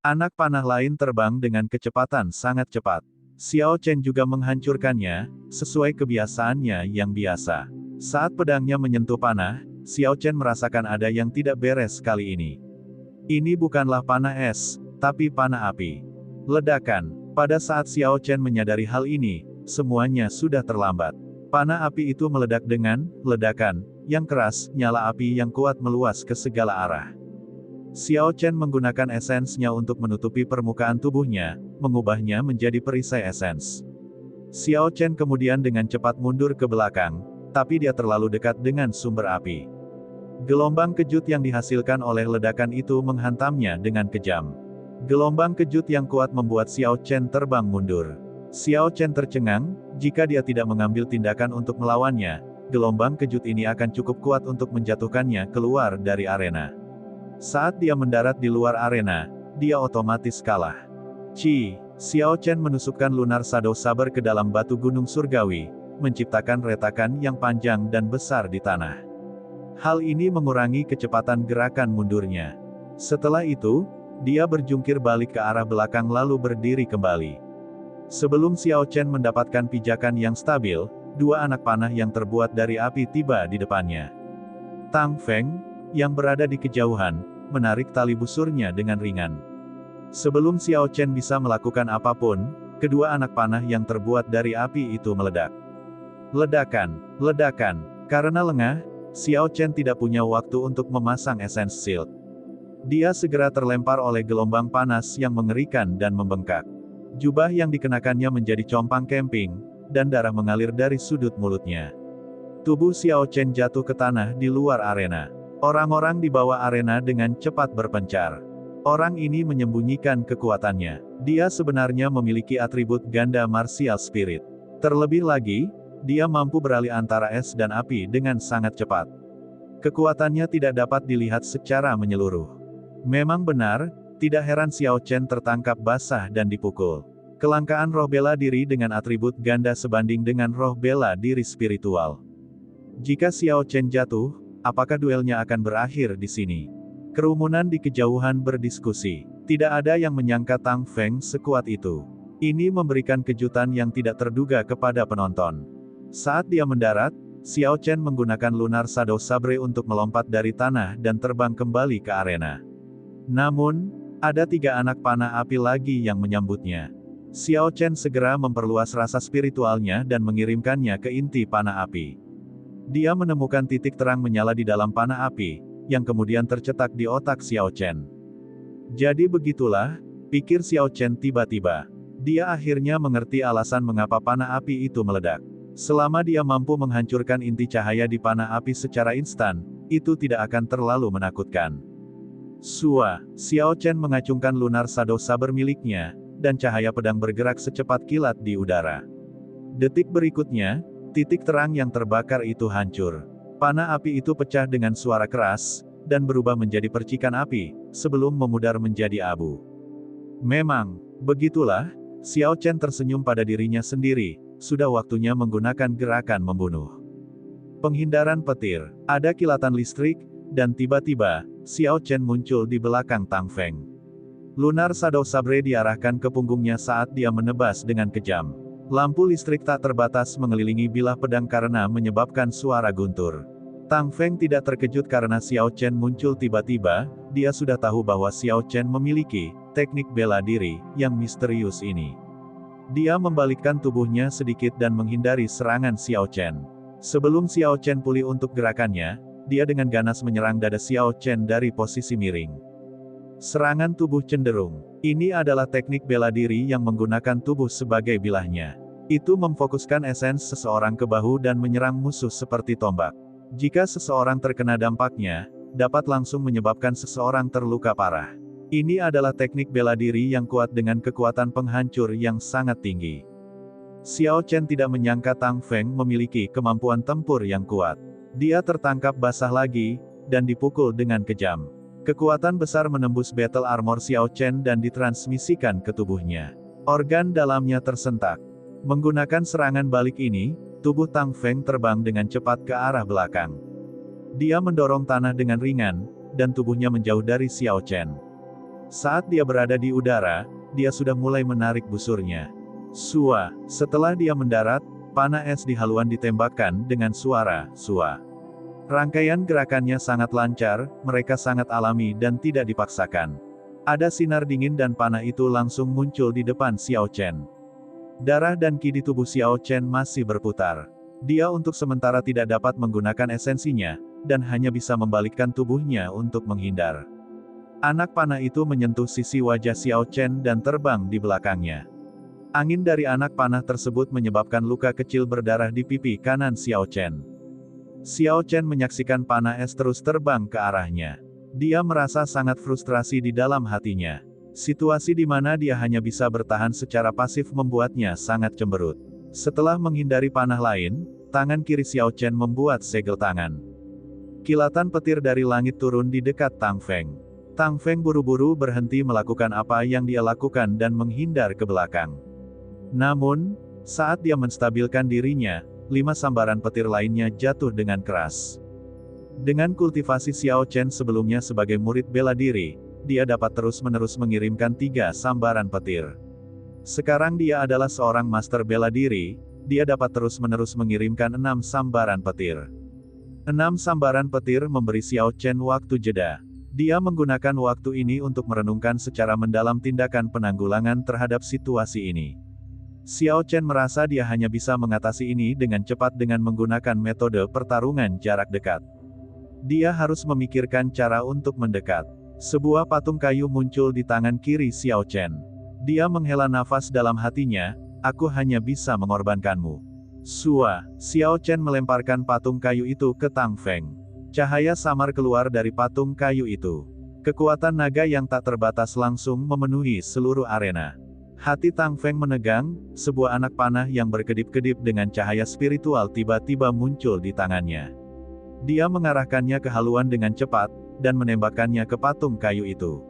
Anak panah lain terbang dengan kecepatan sangat cepat. Xiao Chen juga menghancurkannya, sesuai kebiasaannya yang biasa. Saat pedangnya menyentuh panah, Xiao Chen merasakan ada yang tidak beres kali ini. Ini bukanlah panah es, tapi panah api. Ledakan. Pada saat Xiao Chen menyadari hal ini, semuanya sudah terlambat. Panah api itu meledak dengan ledakan yang keras, nyala api yang kuat meluas ke segala arah. Xiao Chen menggunakan esensnya untuk menutupi permukaan tubuhnya, mengubahnya menjadi perisai esens. Xiao Chen kemudian dengan cepat mundur ke belakang, tapi dia terlalu dekat dengan sumber api. Gelombang kejut yang dihasilkan oleh ledakan itu menghantamnya dengan kejam. Gelombang kejut yang kuat membuat Xiao Chen terbang mundur. Xiao Chen tercengang, jika dia tidak mengambil tindakan untuk melawannya, gelombang kejut ini akan cukup kuat untuk menjatuhkannya keluar dari arena. Saat dia mendarat di luar arena, dia otomatis kalah. Xiao Chen menusukkan Lunar Shadow Saber ke dalam batu gunung surgawi, menciptakan retakan yang panjang dan besar di tanah. Hal ini mengurangi kecepatan gerakan mundurnya. Setelah itu, dia berjungkir balik ke arah belakang lalu berdiri kembali. Sebelum Xiao Chen mendapatkan pijakan yang stabil, dua anak panah yang terbuat dari api tiba di depannya. Tang Feng, yang berada di kejauhan, menarik tali busurnya dengan ringan. Sebelum Xiao Chen bisa melakukan apapun, kedua anak panah yang terbuat dari api itu meledak. Ledakan. Karena lengah, Xiao Chen tidak punya waktu untuk memasang Essence Shield. Dia segera terlempar oleh gelombang panas yang mengerikan dan membengkak. Jubah yang dikenakannya menjadi compang camping, dan darah mengalir dari sudut mulutnya. Tubuh Xiao Chen jatuh ke tanah di luar arena. Orang-orang di bawah arena dengan cepat berpencar. Orang ini menyembunyikan kekuatannya. Dia sebenarnya memiliki atribut ganda martial spirit. Terlebih lagi, dia mampu beralih antara es dan api dengan sangat cepat. Kekuatannya tidak dapat dilihat secara menyeluruh. Memang benar, tidak heran Xiao Chen tertangkap basah dan dipukul. Kelangkaan roh bela diri dengan atribut ganda sebanding dengan roh bela diri spiritual. Jika Xiao Chen jatuh, apakah duelnya akan berakhir di sini? Kerumunan di kejauhan berdiskusi. Tidak ada yang menyangka Tang Feng sekuat itu. Ini memberikan kejutan yang tidak terduga kepada penonton. Saat dia mendarat, Xiao Chen menggunakan Lunar Shadow Sabre untuk melompat dari tanah dan terbang kembali ke arena. Namun, ada tiga anak panah api lagi yang menyambutnya. Xiao Chen segera memperluas rasa spiritualnya dan mengirimkannya ke inti panah api. Dia menemukan titik terang menyala di dalam panah api, yang kemudian tercetak di otak Xiao Chen. Jadi begitulah, pikir Xiao Chen tiba-tiba. Dia akhirnya mengerti alasan mengapa panah api itu meledak. Selama dia mampu menghancurkan inti cahaya di panah api secara instan, itu tidak akan terlalu menakutkan. Xiao Chen mengacungkan Lunar Shadow Saber miliknya, dan cahaya pedang bergerak secepat kilat di udara. Detik berikutnya, titik terang yang terbakar itu hancur. Panah api itu pecah dengan suara keras, dan berubah menjadi percikan api, sebelum memudar menjadi abu. Memang, begitulah, Xiao Chen tersenyum pada dirinya sendiri, sudah waktunya menggunakan gerakan membunuh. Penghindaran petir, ada kilatan listrik, dan tiba-tiba, Xiao Chen muncul di belakang Tang Feng. Lunar Shadow Sabre diarahkan ke punggungnya saat dia menebas dengan kejam. Lampu listrik tak terbatas mengelilingi bilah pedang karena menyebabkan suara guntur. Tang Feng tidak terkejut karena Xiao Chen muncul tiba-tiba, dia sudah tahu bahwa Xiao Chen memiliki teknik bela diri yang misterius ini. Dia membalikkan tubuhnya sedikit dan menghindari serangan Xiao Chen. Sebelum Xiao Chen pulih untuk gerakannya, dia dengan ganas menyerang dada Xiao Chen dari posisi miring. Serangan tubuh cenderung. Ini adalah teknik bela diri yang menggunakan tubuh sebagai bilahnya. Itu memfokuskan esens seseorang ke bahu dan menyerang musuh seperti tombak. Jika seseorang terkena dampaknya, dapat langsung menyebabkan seseorang terluka parah. Ini adalah teknik bela diri yang kuat dengan kekuatan penghancur yang sangat tinggi. Xiao Chen tidak menyangka Tang Feng memiliki kemampuan tempur yang kuat. Dia tertangkap basah lagi, dan dipukul dengan kejam. Kekuatan besar menembus battle armor Xiao Chen dan ditransmisikan ke tubuhnya. Organ dalamnya tersentak. Menggunakan serangan balik ini, tubuh Tang Feng terbang dengan cepat ke arah belakang. Dia mendorong tanah dengan ringan, dan tubuhnya menjauh dari Xiao Chen. Saat dia berada di udara, dia sudah mulai menarik busurnya. Sua. Setelah dia mendarat, panah es di haluan ditembakkan dengan suara sua. Rangkaian gerakannya sangat lancar, mereka sangat alami dan tidak dipaksakan. Ada sinar dingin dan panah itu langsung muncul di depan Xiao Chen. Darah dan ki di tubuh Xiao Chen masih berputar. Dia untuk sementara tidak dapat menggunakan esensinya, dan hanya bisa membalikkan tubuhnya untuk menghindar. Anak panah itu menyentuh sisi wajah Xiao Chen dan terbang di belakangnya. Angin dari anak panah tersebut menyebabkan luka kecil berdarah di pipi kanan Xiao Chen. Xiao Chen menyaksikan panah es terus terbang ke arahnya. Dia merasa sangat frustrasi di dalam hatinya. Situasi di mana dia hanya bisa bertahan secara pasif membuatnya sangat cemberut. Setelah menghindari panah lain, tangan kiri Xiao Chen membuat segel tangan. Kilatan petir dari langit turun di dekat Tang Feng. Tang Feng buru-buru berhenti melakukan apa yang dia lakukan dan menghindar ke belakang. Namun, saat dia menstabilkan dirinya, 5 sambaran petir lainnya jatuh dengan keras. Dengan kultivasi Xiao Chen sebelumnya sebagai murid bela diri, dia dapat terus-menerus mengirimkan 3 sambaran petir. Sekarang dia adalah seorang master bela diri, dia dapat terus-menerus mengirimkan 6 sambaran petir. 6 sambaran petir memberi Xiao Chen waktu jeda. Dia menggunakan waktu ini untuk merenungkan secara mendalam tindakan penanggulangan terhadap situasi ini. Xiao Chen merasa dia hanya bisa mengatasi ini dengan cepat dengan menggunakan metode pertarungan jarak dekat. Dia harus memikirkan cara untuk mendekat. Sebuah patung kayu muncul di tangan kiri Xiao Chen. Dia menghela nafas dalam hatinya, aku hanya bisa mengorbankanmu. Sua. Xiao Chen melemparkan patung kayu itu ke Tang Feng. Cahaya samar keluar dari patung kayu itu. Kekuatan naga yang tak terbatas langsung memenuhi seluruh arena. Hati Tang Feng menegang, sebuah anak panah yang berkedip-kedip dengan cahaya spiritual tiba-tiba muncul di tangannya. Dia mengarahkannya ke haluan dengan cepat, dan menembakkannya ke patung kayu itu.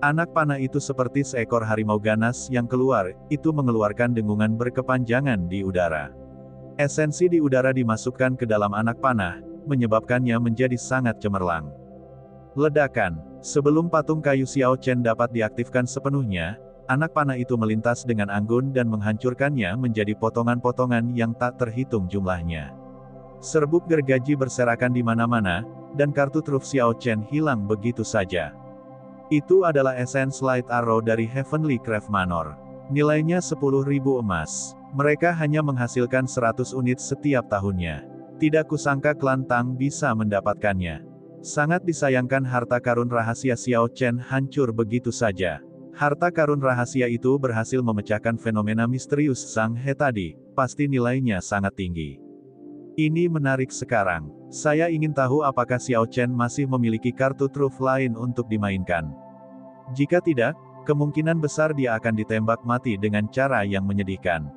Anak panah itu seperti seekor harimau ganas yang keluar, itu mengeluarkan dengungan berkepanjangan di udara. Esensi di udara dimasukkan ke dalam anak panah, menyebabkannya menjadi sangat cemerlang. Ledakan. Sebelum patung kayu Xiao Chen dapat diaktifkan sepenuhnya, anak panah itu melintas dengan anggun dan menghancurkannya menjadi potongan-potongan yang tak terhitung jumlahnya. Serbuk gergaji berserakan di mana-mana, dan kartu truf Xiao Chen hilang begitu saja. Itu adalah Essence Light Arrow dari Heavenly Craft Manor. Nilainya 10.000 emas. Mereka hanya menghasilkan 100 unit setiap tahunnya. Tidak kusangka klan Tang bisa mendapatkannya. Sangat disayangkan harta karun rahasia Xiao Chen hancur begitu saja. Harta karun rahasia itu berhasil memecahkan fenomena misterius Sang He tadi, pasti nilainya sangat tinggi. Ini menarik sekarang. Saya ingin tahu apakah Xiao Chen masih memiliki kartu truf lain untuk dimainkan. Jika tidak, kemungkinan besar dia akan ditembak mati dengan cara yang menyedihkan.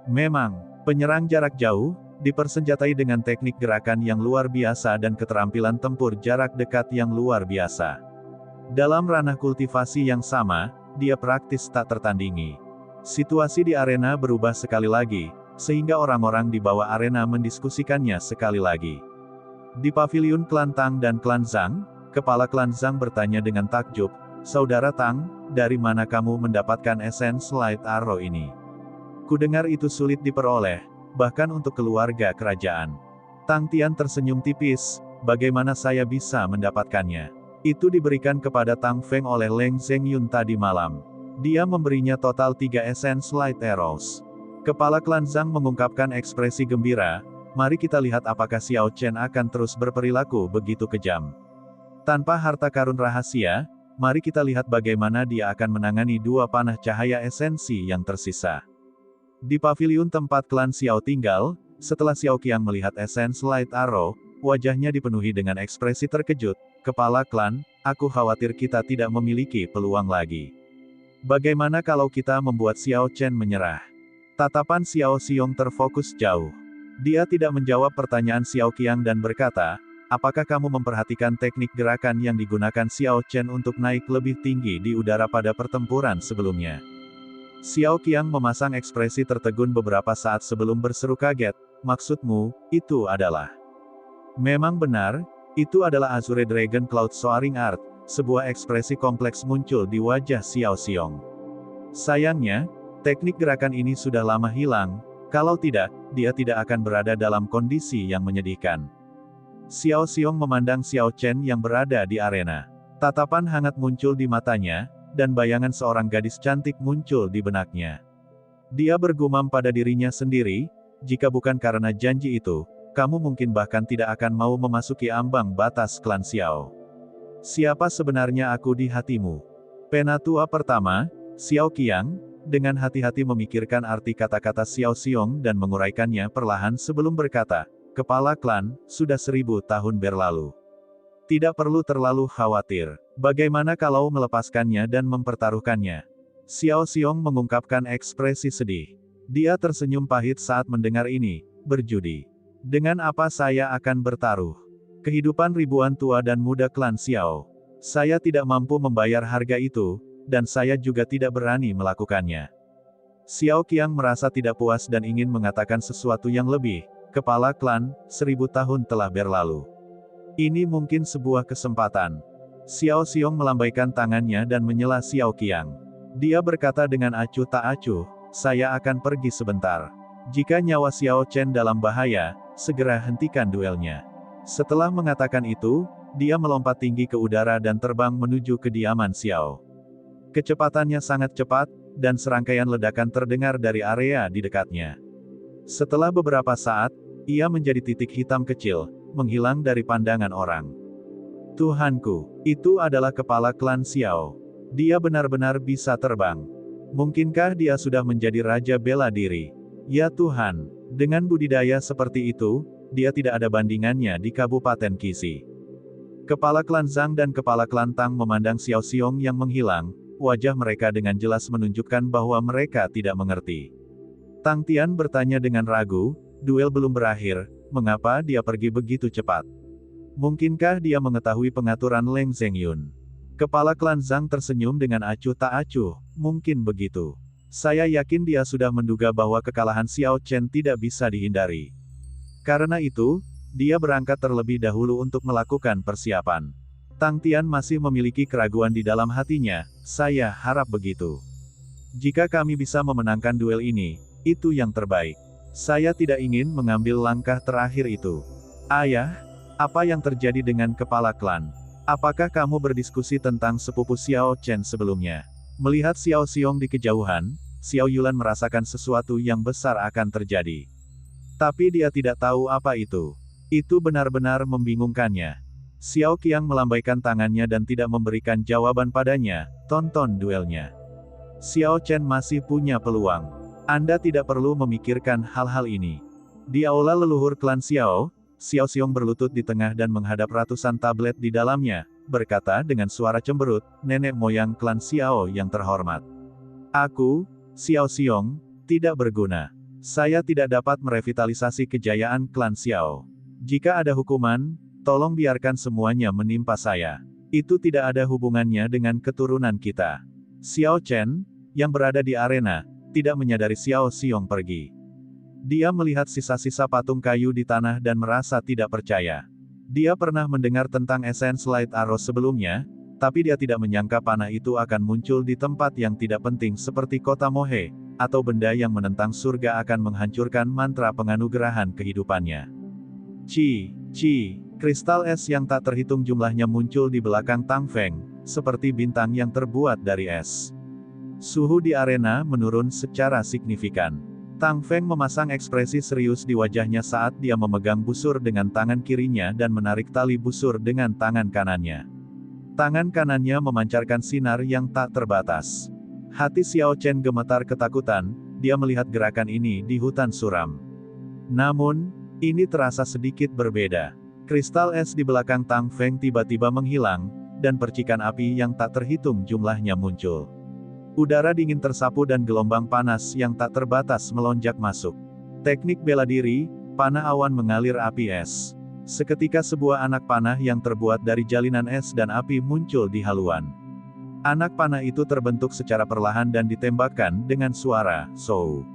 Memang, penyerang jarak jauh, dipersenjatai dengan teknik gerakan yang luar biasa dan keterampilan tempur jarak dekat yang luar biasa. Dalam ranah kultivasi yang sama, dia praktis tak tertandingi. Situasi di arena berubah sekali lagi, sehingga orang-orang di bawah arena mendiskusikannya sekali lagi. Di paviliun klan Tang dan klan Zhang, kepala klan Zhang bertanya dengan takjub, "Saudara Tang, dari mana kamu mendapatkan Essence Light Arrow ini? Kudengar itu sulit diperoleh, bahkan untuk keluarga kerajaan." Tang Tian tersenyum tipis, "Bagaimana saya bisa mendapatkannya? Itu diberikan kepada Tang Feng oleh Leng Zhengyun tadi malam. Dia memberinya total 3 Essence Light Arrows." Kepala klan Zhang mengungkapkan ekspresi gembira, "Mari kita lihat apakah Xiao Chen akan terus berperilaku begitu kejam. Tanpa harta karun rahasia, mari kita lihat bagaimana dia akan menangani 2 panah cahaya esensi yang tersisa." Di paviliun tempat klan Xiao tinggal, setelah Xiao Qiang melihat Essence Light Arrow, wajahnya dipenuhi dengan ekspresi terkejut. "Kepala klan, aku khawatir kita tidak memiliki peluang lagi. Bagaimana kalau kita membuat Xiao Chen menyerah?" Tatapan Xiao Xiong terfokus jauh. Dia tidak menjawab pertanyaan Xiao Qiang dan berkata, "Apakah kamu memperhatikan teknik gerakan yang digunakan Xiao Chen untuk naik lebih tinggi di udara pada pertempuran sebelumnya?" Xiao Qiang memasang ekspresi tertegun beberapa saat sebelum berseru kaget, "Maksudmu, itu adalah..." Memang benar, itu adalah Azure Dragon Cloud Soaring Art, sebuah ekspresi kompleks muncul di wajah Xiao Xiong. Sayangnya, teknik gerakan ini sudah lama hilang, kalau tidak, dia tidak akan berada dalam kondisi yang menyedihkan. Xiao Xiong memandang Xiao Chen yang berada di arena. Tatapan hangat muncul di matanya, dan bayangan seorang gadis cantik muncul di benaknya. Dia bergumam pada dirinya sendiri, jika bukan karena janji itu, kamu mungkin bahkan tidak akan mau memasuki ambang batas klan Xiao. Siapa sebenarnya aku di hatimu? Penatua pertama, Xiao Qiang, dengan hati-hati memikirkan arti kata-kata Xiao Xiong dan menguraikannya perlahan sebelum berkata, kepala klan, sudah 1000 tahun berlalu. Tidak perlu terlalu khawatir. Bagaimana kalau melepaskannya dan mempertaruhkannya? Xiao Xiong mengungkapkan ekspresi sedih. Dia tersenyum pahit saat mendengar ini, berjudi. Dengan apa saya akan bertaruh? Kehidupan ribuan tua dan muda klan Xiao. Saya tidak mampu membayar harga itu, dan saya juga tidak berani melakukannya. Xiao Qiang merasa tidak puas dan ingin mengatakan sesuatu yang lebih. Kepala klan, 1000 tahun telah berlalu. Ini mungkin sebuah kesempatan. Xiao Xiong melambaikan tangannya dan menyela Xiao Qiang. Dia berkata dengan acuh tak acuh, saya akan pergi sebentar. Jika nyawa Xiao Chen dalam bahaya, segera hentikan duelnya. Setelah mengatakan itu, dia melompat tinggi ke udara dan terbang menuju kediaman Xiao. Kecepatannya sangat cepat, dan serangkaian ledakan terdengar dari area di dekatnya. Setelah beberapa saat, ia menjadi titik hitam kecil, menghilang dari pandangan orang. Tuhanku, itu adalah kepala klan Xiao. Dia benar-benar bisa terbang. Mungkinkah dia sudah menjadi raja bela diri? Ya Tuhan, dengan budidaya seperti itu, dia tidak ada bandingannya di Kabupaten Qixi. Kepala klan Zhang dan kepala klan Tang memandang Xiao Xiong yang menghilang, wajah mereka dengan jelas menunjukkan bahwa mereka tidak mengerti. Tang Tian bertanya dengan ragu, duel belum berakhir, mengapa dia pergi begitu cepat? Mungkinkah dia mengetahui pengaturan Leng Zhengyun? Kepala klan Zhang tersenyum dengan acuh tak acuh, mungkin begitu. Saya yakin dia sudah menduga bahwa kekalahan Xiao Chen tidak bisa dihindari. Karena itu, dia berangkat terlebih dahulu untuk melakukan persiapan. Tang Tian masih memiliki keraguan di dalam hatinya, saya harap begitu. Jika kami bisa memenangkan duel ini, itu yang terbaik. Saya tidak ingin mengambil langkah terakhir itu. Ayah, apa yang terjadi dengan kepala klan? Apakah kamu berdiskusi tentang sepupu Xiao Chen sebelumnya? Melihat Xiao Xiong di kejauhan, Xiao Yulan merasakan sesuatu yang besar akan terjadi. Tapi dia tidak tahu apa itu. Itu benar-benar membingungkannya. Xiao Qiang melambaikan tangannya dan tidak memberikan jawaban padanya, tonton duelnya. Xiao Chen masih punya peluang. Anda tidak perlu memikirkan hal-hal ini. Di aula leluhur klan Xiao, Xiao Xiong berlutut di tengah dan menghadap ratusan tablet di dalamnya, berkata dengan suara cemberut, nenek moyang klan Xiao yang terhormat. Aku, Xiao Xiong, tidak berguna. Saya tidak dapat merevitalisasi kejayaan klan Xiao. Jika ada hukuman, tolong biarkan semuanya menimpa saya. Itu tidak ada hubungannya dengan keturunan kita. Xiao Chen, yang berada di arena, tidak menyadari Xiao Xiong pergi. Dia melihat sisa-sisa patung kayu di tanah dan merasa tidak percaya. Dia pernah mendengar tentang Essence Light Arrow sebelumnya, tapi dia tidak menyangka panah itu akan muncul di tempat yang tidak penting seperti kota Mohe, atau benda yang menentang surga akan menghancurkan mantra penganugerahan kehidupannya. Kristal es yang tak terhitung jumlahnya muncul di belakang Tang Feng, seperti bintang yang terbuat dari es. Suhu di arena menurun secara signifikan. Tang Feng memasang ekspresi serius di wajahnya saat dia memegang busur dengan tangan kirinya dan menarik tali busur dengan tangan kanannya. Tangan kanannya memancarkan sinar yang tak terbatas. Hati Xiao Chen gemetar ketakutan, dia melihat gerakan ini di hutan suram. Namun, ini terasa sedikit berbeda. Kristal es di belakang Tang Feng tiba-tiba menghilang, dan percikan api yang tak terhitung jumlahnya muncul. Udara dingin tersapu dan gelombang panas yang tak terbatas melonjak masuk. Teknik bela diri, panah awan mengalir api es. Seketika sebuah anak panah yang terbuat dari jalinan es dan api muncul di haluan. Anak panah itu terbentuk secara perlahan dan ditembakkan dengan suara, "Sow".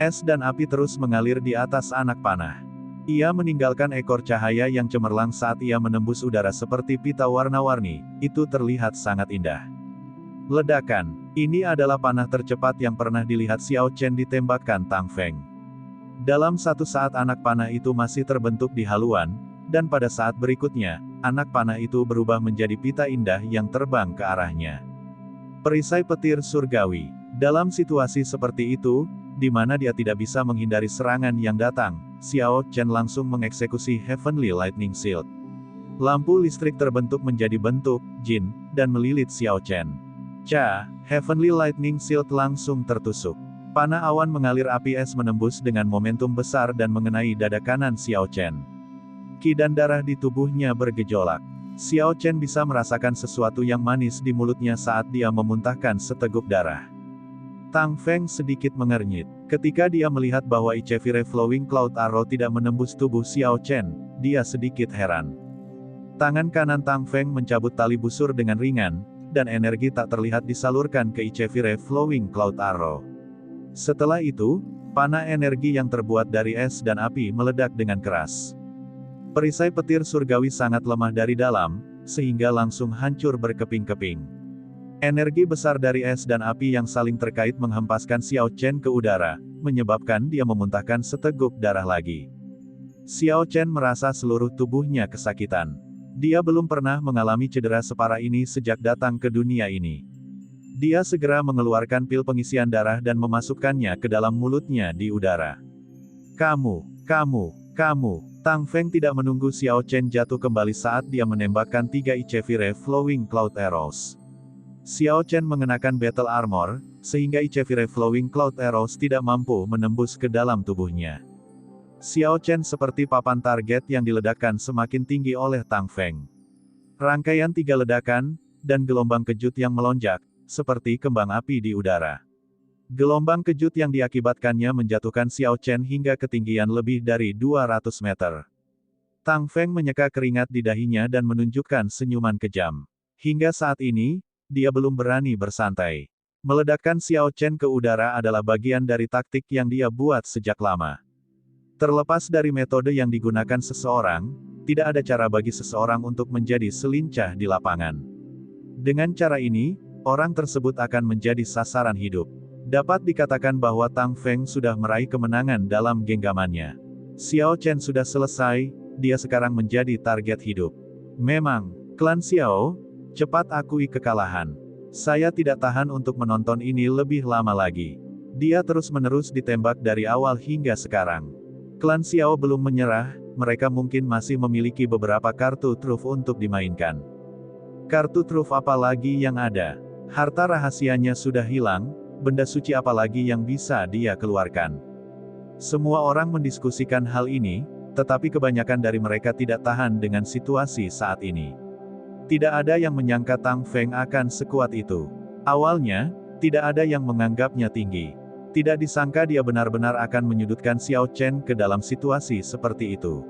Es dan api terus mengalir di atas anak panah. Ia meninggalkan ekor cahaya yang cemerlang saat ia menembus udara seperti pita warna-warni, itu terlihat sangat indah. Ledakan. Ini adalah panah tercepat yang pernah dilihat Xiao Chen ditembakkan Tang Feng. Dalam satu saat anak panah itu masih terbentuk di haluan, dan pada saat berikutnya, anak panah itu berubah menjadi pita indah yang terbang ke arahnya. Perisai petir surgawi. Dalam situasi seperti itu, di mana dia tidak bisa menghindari serangan yang datang, Xiao Chen langsung mengeksekusi Heavenly Lightning Shield. Lampu listrik terbentuk menjadi bentuk jin, dan melilit Xiao Chen. Heavenly Lightning Shield langsung tertusuk. Panah awan mengalir api es menembus dengan momentum besar dan mengenai dada kanan Xiao Chen. Qi dan darah di tubuhnya bergejolak. Xiao Chen bisa merasakan sesuatu yang manis di mulutnya saat dia memuntahkan seteguk darah. Tang Feng sedikit mengernyit. Ketika dia melihat bahwa Ichevire Flowing Cloud Arrow tidak menembus tubuh Xiao Chen, dia sedikit heran. Tangan kanan Tang Feng mencabut tali busur dengan ringan, dan energi tak terlihat disalurkan ke Ichevire Flowing Cloud Arrow. Setelah itu, panah energi yang terbuat dari es dan api meledak dengan keras. Perisai petir surgawi sangat lemah dari dalam, sehingga langsung hancur berkeping-keping. Energi besar dari es dan api yang saling terkait menghempaskan Xiao Chen ke udara, menyebabkan dia memuntahkan seteguk darah lagi. Xiao Chen merasa seluruh tubuhnya kesakitan. Dia belum pernah mengalami cedera separah ini sejak datang ke dunia ini. Dia segera mengeluarkan pil pengisian darah dan memasukkannya ke dalam mulutnya di udara. Kamu. Tang Feng tidak menunggu Xiao Chen jatuh kembali saat dia menembakkan 3 Ichevire Flowing Cloud Arrows. Xiao Chen mengenakan battle armor, sehingga Ichevire Flowing Cloud Arrows tidak mampu menembus ke dalam tubuhnya. Xiao Chen seperti papan target yang diledakkan semakin tinggi oleh Tang Feng. Rangkaian 3 ledakan, dan gelombang kejut yang melonjak, seperti kembang api di udara. Gelombang kejut yang diakibatkannya menjatuhkan Xiao Chen hingga ketinggian lebih dari 200 meter. Tang Feng menyeka keringat di dahinya dan menunjukkan senyuman kejam. Hingga saat ini, dia belum berani bersantai. Meledakkan Xiao Chen ke udara adalah bagian dari taktik yang dia buat sejak lama. Terlepas dari metode yang digunakan seseorang, tidak ada cara bagi seseorang untuk menjadi selincah di lapangan. Dengan cara ini, orang tersebut akan menjadi sasaran hidup. Dapat dikatakan bahwa Tang Feng sudah meraih kemenangan dalam genggamannya. Xiao Chen sudah selesai, dia sekarang menjadi target hidup. Memang, klan Xiao, cepat akui kekalahan. Saya tidak tahan untuk menonton ini lebih lama lagi. Dia terus-menerus ditembak dari awal hingga sekarang. Klan Xiao belum menyerah, mereka mungkin masih memiliki beberapa kartu truf untuk dimainkan. Kartu truf apa lagi yang ada? Harta rahasianya sudah hilang, benda suci apa lagi yang bisa dia keluarkan? Semua orang mendiskusikan hal ini, tetapi kebanyakan dari mereka tidak tahan dengan situasi saat ini. Tidak ada yang menyangka Tang Feng akan sekuat itu. Awalnya, tidak ada yang menganggapnya tinggi. Tidak disangka dia benar-benar akan menyudutkan Xiao Chen ke dalam situasi seperti itu.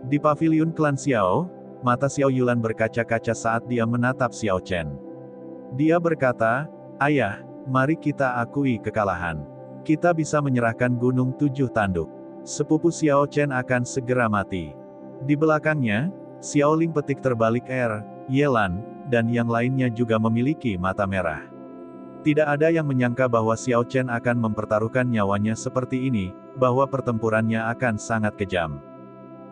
Di paviliun klan Xiao, mata Xiao Yulan berkaca-kaca saat dia menatap Xiao Chen. Dia berkata, "Ayah, mari kita akui kekalahan. Kita bisa menyerahkan Gunung 7 Tanduk. Sepupu Xiao Chen akan segera mati." Di belakangnya, Xiao Ling petik terbalik Yelan, dan yang lainnya juga memiliki mata merah. Tidak ada yang menyangka bahwa Xiao Chen akan mempertaruhkan nyawanya seperti ini, bahwa pertempurannya akan sangat kejam.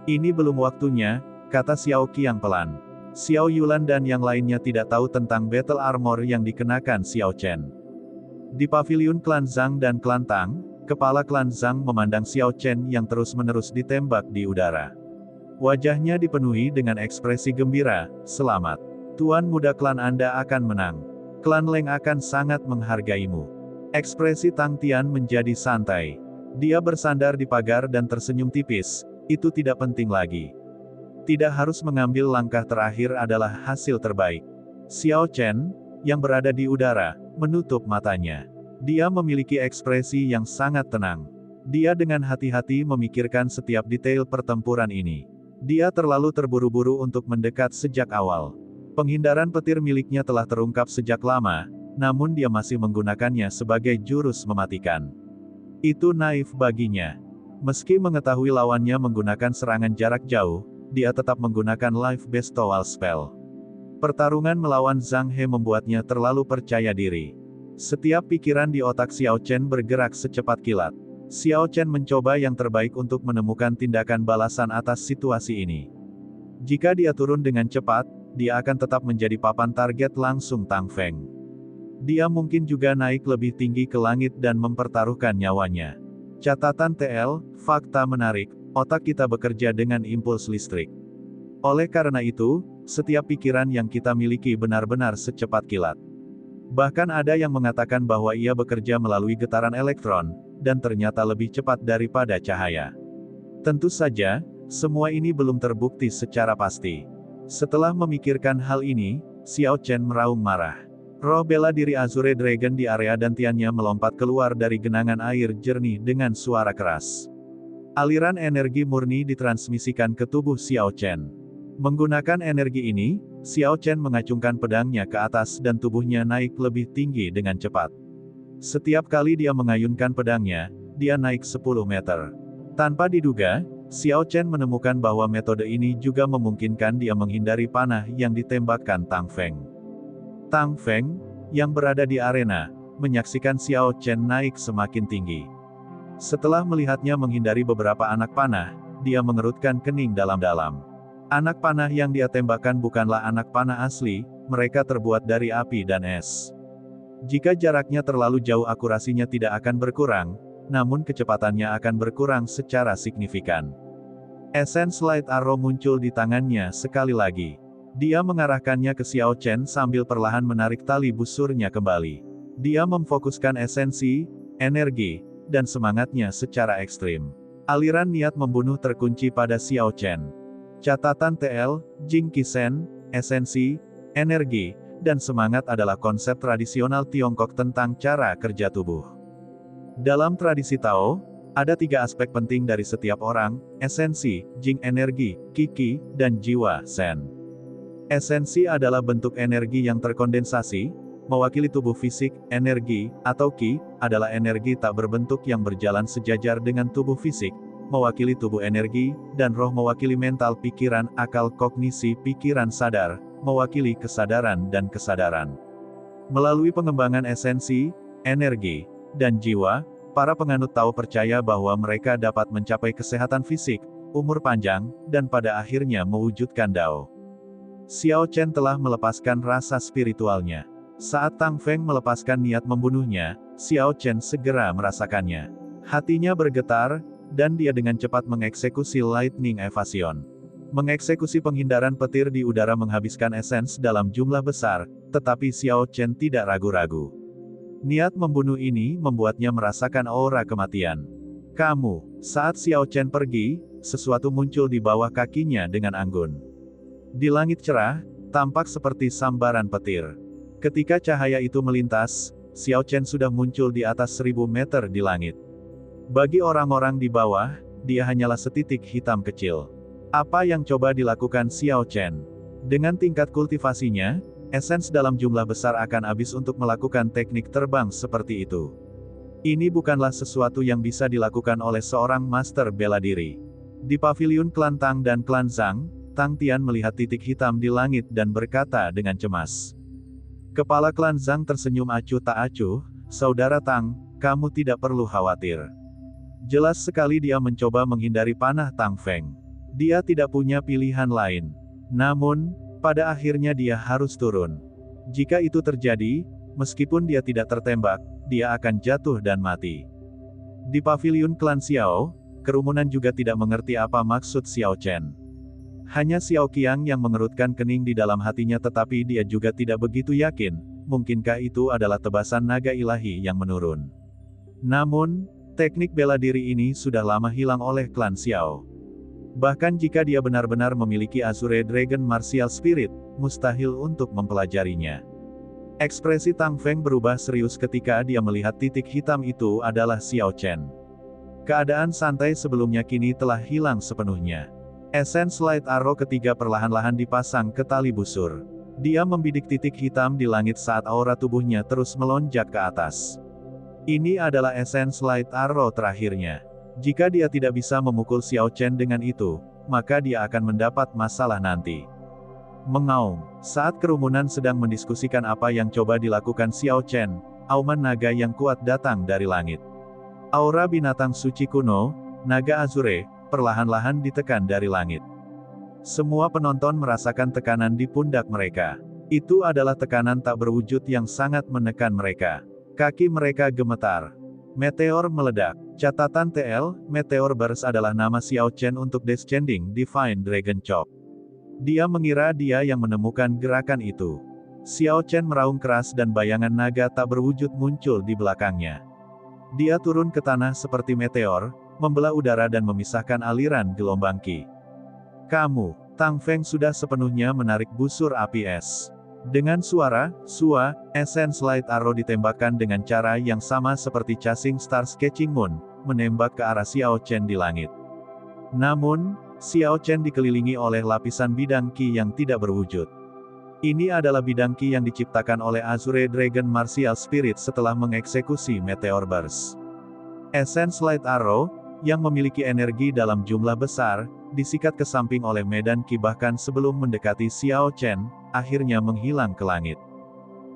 "Ini belum waktunya," kata Xiao Qiang pelan. Xiao Yulan dan yang lainnya tidak tahu tentang battle armor yang dikenakan Xiao Chen. Di paviliun klan Zhang dan klan Tang, kepala klan Zhang memandang Xiao Chen yang terus-menerus ditembak di udara. Wajahnya dipenuhi dengan ekspresi gembira. "Selamat. Tuan muda klan Anda akan menang. Klan Leng akan sangat menghargaimu." Ekspresi Tang Tian menjadi santai. Dia bersandar di pagar dan tersenyum tipis. Itu tidak penting lagi. Tidak harus mengambil langkah terakhir adalah hasil terbaik. Xiao Chen, yang berada di udara, menutup matanya. Dia memiliki ekspresi yang sangat tenang. Dia dengan hati-hati memikirkan setiap detail pertempuran ini. Dia terlalu terburu-buru untuk mendekat sejak awal. Penghindaran petir miliknya telah terungkap sejak lama, namun dia masih menggunakannya sebagai jurus mematikan. Itu naif baginya. Meski mengetahui lawannya menggunakan serangan jarak jauh, dia tetap menggunakan Life Bestowal Spell. Pertarungan melawan Zhang He membuatnya terlalu percaya diri. Setiap pikiran di otak Xiao Chen bergerak secepat kilat. Xiao Chen mencoba yang terbaik untuk menemukan tindakan balasan atas situasi ini. Jika dia turun dengan cepat, dia akan tetap menjadi papan target langsung Tang Feng. Dia mungkin juga naik lebih tinggi ke langit dan mempertaruhkan nyawanya. Catatan TL, fakta menarik, otak kita bekerja dengan impuls listrik. Oleh karena itu, setiap pikiran yang kita miliki benar-benar secepat kilat. Bahkan ada yang mengatakan bahwa ia bekerja melalui getaran elektron, dan ternyata lebih cepat daripada cahaya. Tentu saja, semua ini belum terbukti secara pasti. Setelah memikirkan hal ini, Xiao Chen meraung marah. Roh bela diri Azure Dragon di area dantiannya melompat keluar dari genangan air jernih dengan suara keras. Aliran energi murni ditransmisikan ke tubuh Xiao Chen. Menggunakan energi ini, Xiao Chen mengacungkan pedangnya ke atas dan tubuhnya naik lebih tinggi dengan cepat. Setiap kali dia mengayunkan pedangnya, dia naik 10 meter. Tanpa diduga, Xiao Chen menemukan bahwa metode ini juga memungkinkan dia menghindari panah yang ditembakkan Tang Feng. Tang Feng, yang berada di arena, menyaksikan Xiao Chen naik semakin tinggi. Setelah melihatnya menghindari beberapa anak panah, dia mengerutkan kening dalam-dalam. Anak panah yang dia tembakkan bukanlah anak panah asli, mereka terbuat dari api dan es. Jika jaraknya terlalu jauh akurasinya tidak akan berkurang, namun kecepatannya akan berkurang secara signifikan. Essence Light Arrow muncul di tangannya sekali lagi. Dia mengarahkannya ke Xiao Chen sambil perlahan menarik tali busurnya kembali. Dia memfokuskan esensi, energi, dan semangatnya secara ekstrim. Aliran niat membunuh terkunci pada Xiao Chen. Catatan TL, Jing Qi Shen, esensi, energi, dan semangat adalah konsep tradisional Tiongkok tentang cara kerja tubuh. Dalam tradisi Tao, ada 3 aspek penting dari setiap orang, esensi, Jing energi, Qi, dan jiwa, Shen. Esensi adalah bentuk energi yang terkondensasi, mewakili tubuh fisik, energi, atau Qi, adalah energi tak berbentuk yang berjalan sejajar dengan tubuh fisik, mewakili tubuh energi, dan roh mewakili mental pikiran, akal kognisi pikiran sadar, mewakili kesadaran dan kesadaran. Melalui pengembangan esensi, energi, dan jiwa, para penganut Tao percaya bahwa mereka dapat mencapai kesehatan fisik, umur panjang, dan pada akhirnya mewujudkan Dao. Xiao Chen telah melepaskan rasa spiritualnya. Saat Tang Feng melepaskan niat membunuhnya, Xiao Chen segera merasakannya. Hatinya bergetar, dan dia dengan cepat mengeksekusi Lightning Evasion. Mengeksekusi penghindaran petir di udara menghabiskan esens dalam jumlah besar, tetapi Xiao Chen tidak ragu-ragu. Niat membunuh ini membuatnya merasakan aura kematian. Saat Xiao Chen pergi, sesuatu muncul di bawah kakinya dengan anggun. Di langit cerah, tampak seperti sambaran petir. Ketika cahaya itu melintas, Xiao Chen sudah muncul di atas 1000 meter di langit. Bagi orang-orang di bawah, dia hanyalah setitik hitam kecil. Apa yang coba dilakukan Xiao Chen? Dengan tingkat kultivasinya, esens dalam jumlah besar akan habis untuk melakukan teknik terbang seperti itu. Ini bukanlah sesuatu yang bisa dilakukan oleh seorang master bela diri. Di paviliun klan Tang dan klan Zhang, Tang Tian melihat titik hitam di langit dan berkata dengan cemas. Kepala klan Zhang tersenyum acuh tak acuh, "Saudara Tang, kamu tidak perlu khawatir." Jelas sekali dia mencoba menghindari panah Tang Feng. Dia tidak punya pilihan lain. Namun, pada akhirnya dia harus turun. Jika itu terjadi, meskipun dia tidak tertembak, dia akan jatuh dan mati. Di paviliun klan Xiao, kerumunan juga tidak mengerti apa maksud Xiao Chen. Hanya Xiao Qiang yang mengerutkan kening di dalam hatinya, tetapi dia juga tidak begitu yakin, mungkinkah itu adalah tebasan naga ilahi yang menurun. Namun, teknik bela diri ini sudah lama hilang oleh klan Xiao. Bahkan jika dia benar-benar memiliki Azure Dragon Martial Spirit, mustahil untuk mempelajarinya. Ekspresi Tang Feng berubah serius ketika dia melihat titik hitam itu adalah Xiao Chen. Keadaan santai sebelumnya kini telah hilang sepenuhnya. Essence Light Arrow ketiga perlahan-lahan dipasang ke tali busur. Dia membidik titik hitam di langit saat aura tubuhnya terus melonjak ke atas. Ini adalah Essence Light Arrow terakhirnya. Jika dia tidak bisa memukul Xiao Chen dengan itu, maka dia akan mendapat masalah nanti. Mengaum. Saat kerumunan sedang mendiskusikan apa yang coba dilakukan Xiao Chen, auman naga yang kuat datang dari langit. Aura binatang suci kuno, naga Azure, perlahan-lahan ditekan dari langit. Semua penonton merasakan tekanan di pundak mereka. Itu adalah tekanan tak berwujud yang sangat menekan mereka. Kaki mereka gemetar. Meteor meledak. Catatan TL, Meteor Burst adalah nama Xiao Chen untuk Descending Divine Dragon Chop. Dia mengira dia yang menemukan gerakan itu. Xiao Chen meraung keras dan bayangan naga tak berwujud muncul di belakangnya. Dia turun ke tanah seperti meteor, membelah udara dan memisahkan aliran gelombang Qi. Kamu, Tang Feng sudah sepenuhnya menarik busur api es. Dengan suara, Sua, Essence Light Arrow ditembakkan dengan cara yang sama seperti Chasing Stars Catching Moon, menembak ke arah Xiao Chen di langit. Namun, Xiao Chen dikelilingi oleh lapisan bidang Qi yang tidak berwujud. Ini adalah bidang Qi yang diciptakan oleh Azure Dragon Martial Spirit setelah mengeksekusi Meteor Burst. Essence Light Arrow, yang memiliki energi dalam jumlah besar, disikat ke samping oleh medan Qi bahkan sebelum mendekati Xiao Chen, akhirnya menghilang ke langit.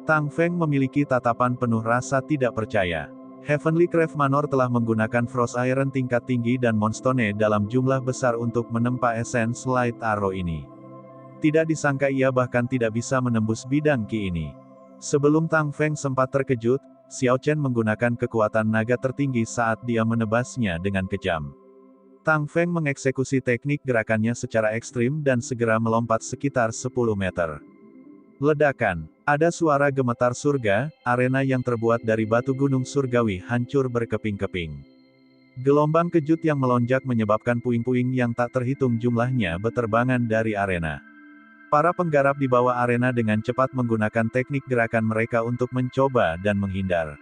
Tang Feng memiliki tatapan penuh rasa tidak percaya. Heavenly Craft Manor telah menggunakan Frost Iron tingkat tinggi dan Moonstone dalam jumlah besar untuk menempa Essence Light Arrow ini. Tidak disangka ia bahkan tidak bisa menembus bidang Qi ini. Sebelum Tang Feng sempat terkejut, Xiao Chen menggunakan kekuatan naga tertinggi saat dia menebasnya dengan kejam. Tang Feng mengeksekusi teknik gerakannya secara ekstrim dan segera melompat sekitar 10 meter. Ledakan. Ada suara gemetar surga, arena yang terbuat dari batu gunung surgawi hancur berkeping-keping. Gelombang kejut yang melonjak menyebabkan puing-puing yang tak terhitung jumlahnya berterbangan dari arena. Para penggarap di bawah arena dengan cepat menggunakan teknik gerakan mereka untuk mencoba dan menghindar.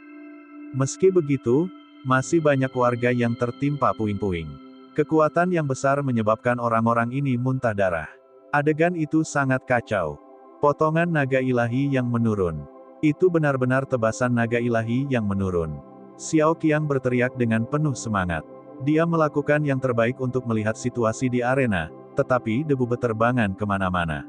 Meski begitu, masih banyak warga yang tertimpa puing-puing. Kekuatan yang besar menyebabkan orang-orang ini muntah darah. Adegan itu sangat kacau. Potongan naga ilahi yang menurun. Itu benar-benar tebasan naga ilahi yang menurun. Xiao Qiang berteriak dengan penuh semangat. Dia melakukan yang terbaik untuk melihat situasi di arena, tetapi debu beterbangan kemana-mana.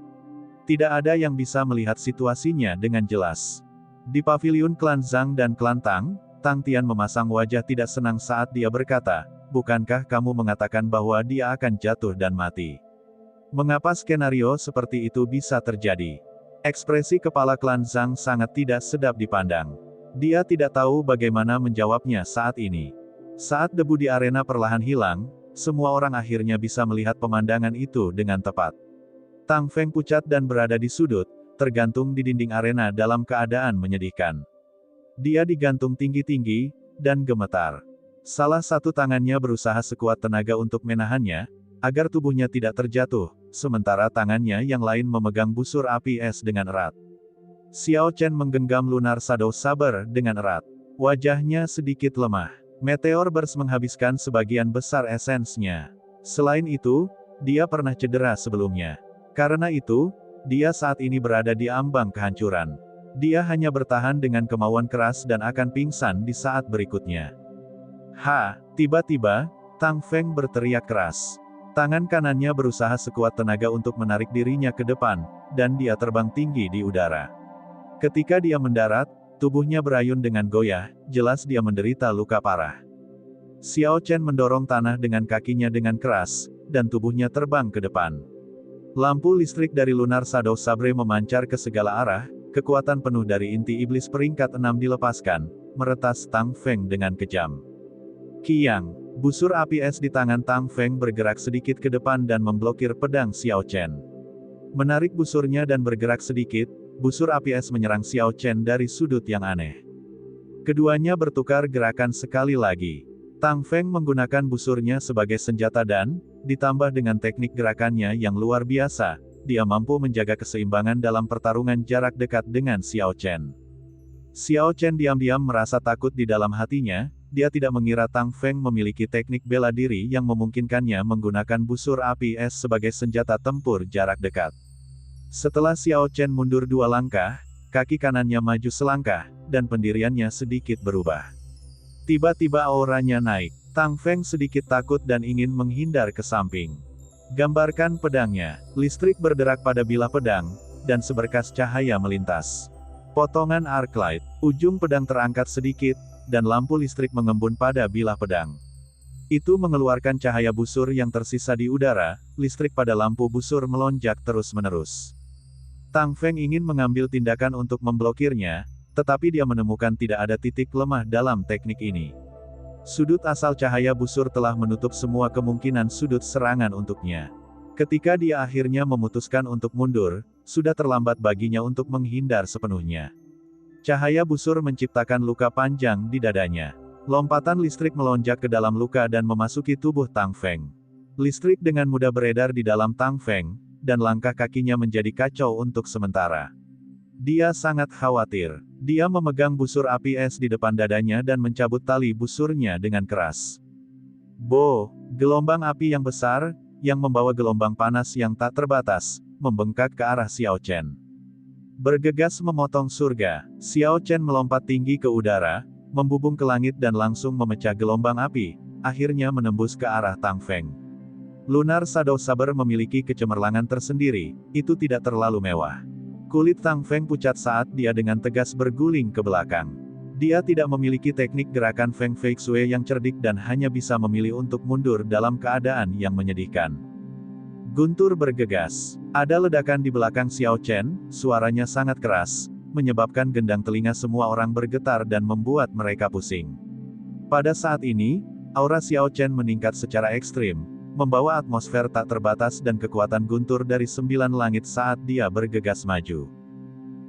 Tidak ada yang bisa melihat situasinya dengan jelas. Di paviliun klan Zhang dan klan Tang, Tang Tian memasang wajah tidak senang saat dia berkata, "Bukankah kamu mengatakan bahwa dia akan jatuh dan mati? Mengapa skenario seperti itu bisa terjadi?" Ekspresi kepala klan Zhang sangat tidak sedap dipandang. Dia tidak tahu bagaimana menjawabnya saat ini. Saat debu di arena perlahan hilang, semua orang akhirnya bisa melihat pemandangan itu dengan tepat. Tang Feng pucat dan berada di sudut, tergantung di dinding arena dalam keadaan menyedihkan. Dia digantung tinggi-tinggi, dan gemetar. Salah satu tangannya berusaha sekuat tenaga untuk menahannya, agar tubuhnya tidak terjatuh, sementara tangannya yang lain memegang busur api es dengan erat. Xiao Chen menggenggam Lunar Shadow Saber dengan erat. Wajahnya sedikit lemah. Meteor Burst menghabiskan sebagian besar esensnya. Selain itu, dia pernah cedera sebelumnya. Karena itu, dia saat ini berada di ambang kehancuran. Dia hanya bertahan dengan kemauan keras dan akan pingsan di saat berikutnya. Tiba-tiba, Tang Feng berteriak keras. Tangan kanannya berusaha sekuat tenaga untuk menarik dirinya ke depan, dan dia terbang tinggi di udara. Ketika dia mendarat, tubuhnya berayun dengan goyah, jelas dia menderita luka parah. Xiao Chen mendorong tanah dengan kakinya dengan keras, dan tubuhnya terbang ke depan. Lampu listrik dari Lunar Shadow Sabre memancar ke segala arah, kekuatan penuh dari inti iblis peringkat 6 dilepaskan, meretas Tang Feng dengan kejam. Qiang. Busur api es di tangan Tang Feng bergerak sedikit ke depan dan memblokir pedang Xiao Chen. Menarik busurnya dan bergerak sedikit, busur api es menyerang Xiao Chen dari sudut yang aneh. Keduanya bertukar gerakan sekali lagi. Tang Feng menggunakan busurnya sebagai senjata dan, ditambah dengan teknik gerakannya yang luar biasa, dia mampu menjaga keseimbangan dalam pertarungan jarak dekat dengan Xiao Chen. Xiao Chen diam-diam merasa takut di dalam hatinya. Dia tidak mengira Tang Feng memiliki teknik bela diri yang memungkinkannya menggunakan busur api es sebagai senjata tempur jarak dekat. Setelah Xiao Chen mundur 2 langkah, kaki kanannya maju selangkah, dan pendiriannya sedikit berubah. Tiba-tiba auranya naik. Tang Feng sedikit takut dan ingin menghindar ke samping. Gambarkan pedangnya. Listrik berderak pada bilah pedang, dan seberkas cahaya melintas. Potongan arc light. Ujung pedang terangkat sedikit, dan lampu listrik mengembun pada bilah pedang. Itu mengeluarkan cahaya busur yang tersisa di udara, listrik pada lampu busur melonjak terus-menerus. Tang Feng ingin mengambil tindakan untuk memblokirnya, tetapi dia menemukan tidak ada titik lemah dalam teknik ini. Sudut asal cahaya busur telah menutup semua kemungkinan sudut serangan untuknya. Ketika dia akhirnya memutuskan untuk mundur, sudah terlambat baginya untuk menghindar sepenuhnya. Cahaya busur menciptakan luka panjang di dadanya. Lompatan listrik melonjak ke dalam luka dan memasuki tubuh Tang Feng. Listrik dengan mudah beredar di dalam Tang Feng, dan langkah kakinya menjadi kacau untuk sementara. Dia sangat khawatir. Dia memegang busur api es di depan dadanya dan mencabut tali busurnya dengan keras. Gelombang api yang besar, yang membawa gelombang panas yang tak terbatas, membengkak ke arah Xiao Chen. Bergegas memotong surga, Xiao Chen melompat tinggi ke udara, membubung ke langit dan langsung memecah gelombang api, akhirnya menembus ke arah Tang Feng. Lunar Shadow Saber memiliki kecemerlangan tersendiri, itu tidak terlalu mewah. Kulit Tang Feng pucat saat dia dengan tegas berguling ke belakang. Dia tidak memiliki teknik gerakan Feng Feixue yang cerdik dan hanya bisa memilih untuk mundur dalam keadaan yang menyedihkan. Guntur bergegas. Ada ledakan di belakang Xiao Chen, suaranya sangat keras, menyebabkan gendang telinga semua orang bergetar dan membuat mereka pusing. Pada saat ini, aura Xiao Chen meningkat secara ekstrim, membawa atmosfer tak terbatas dan kekuatan guntur dari 9 langit saat dia bergegas maju.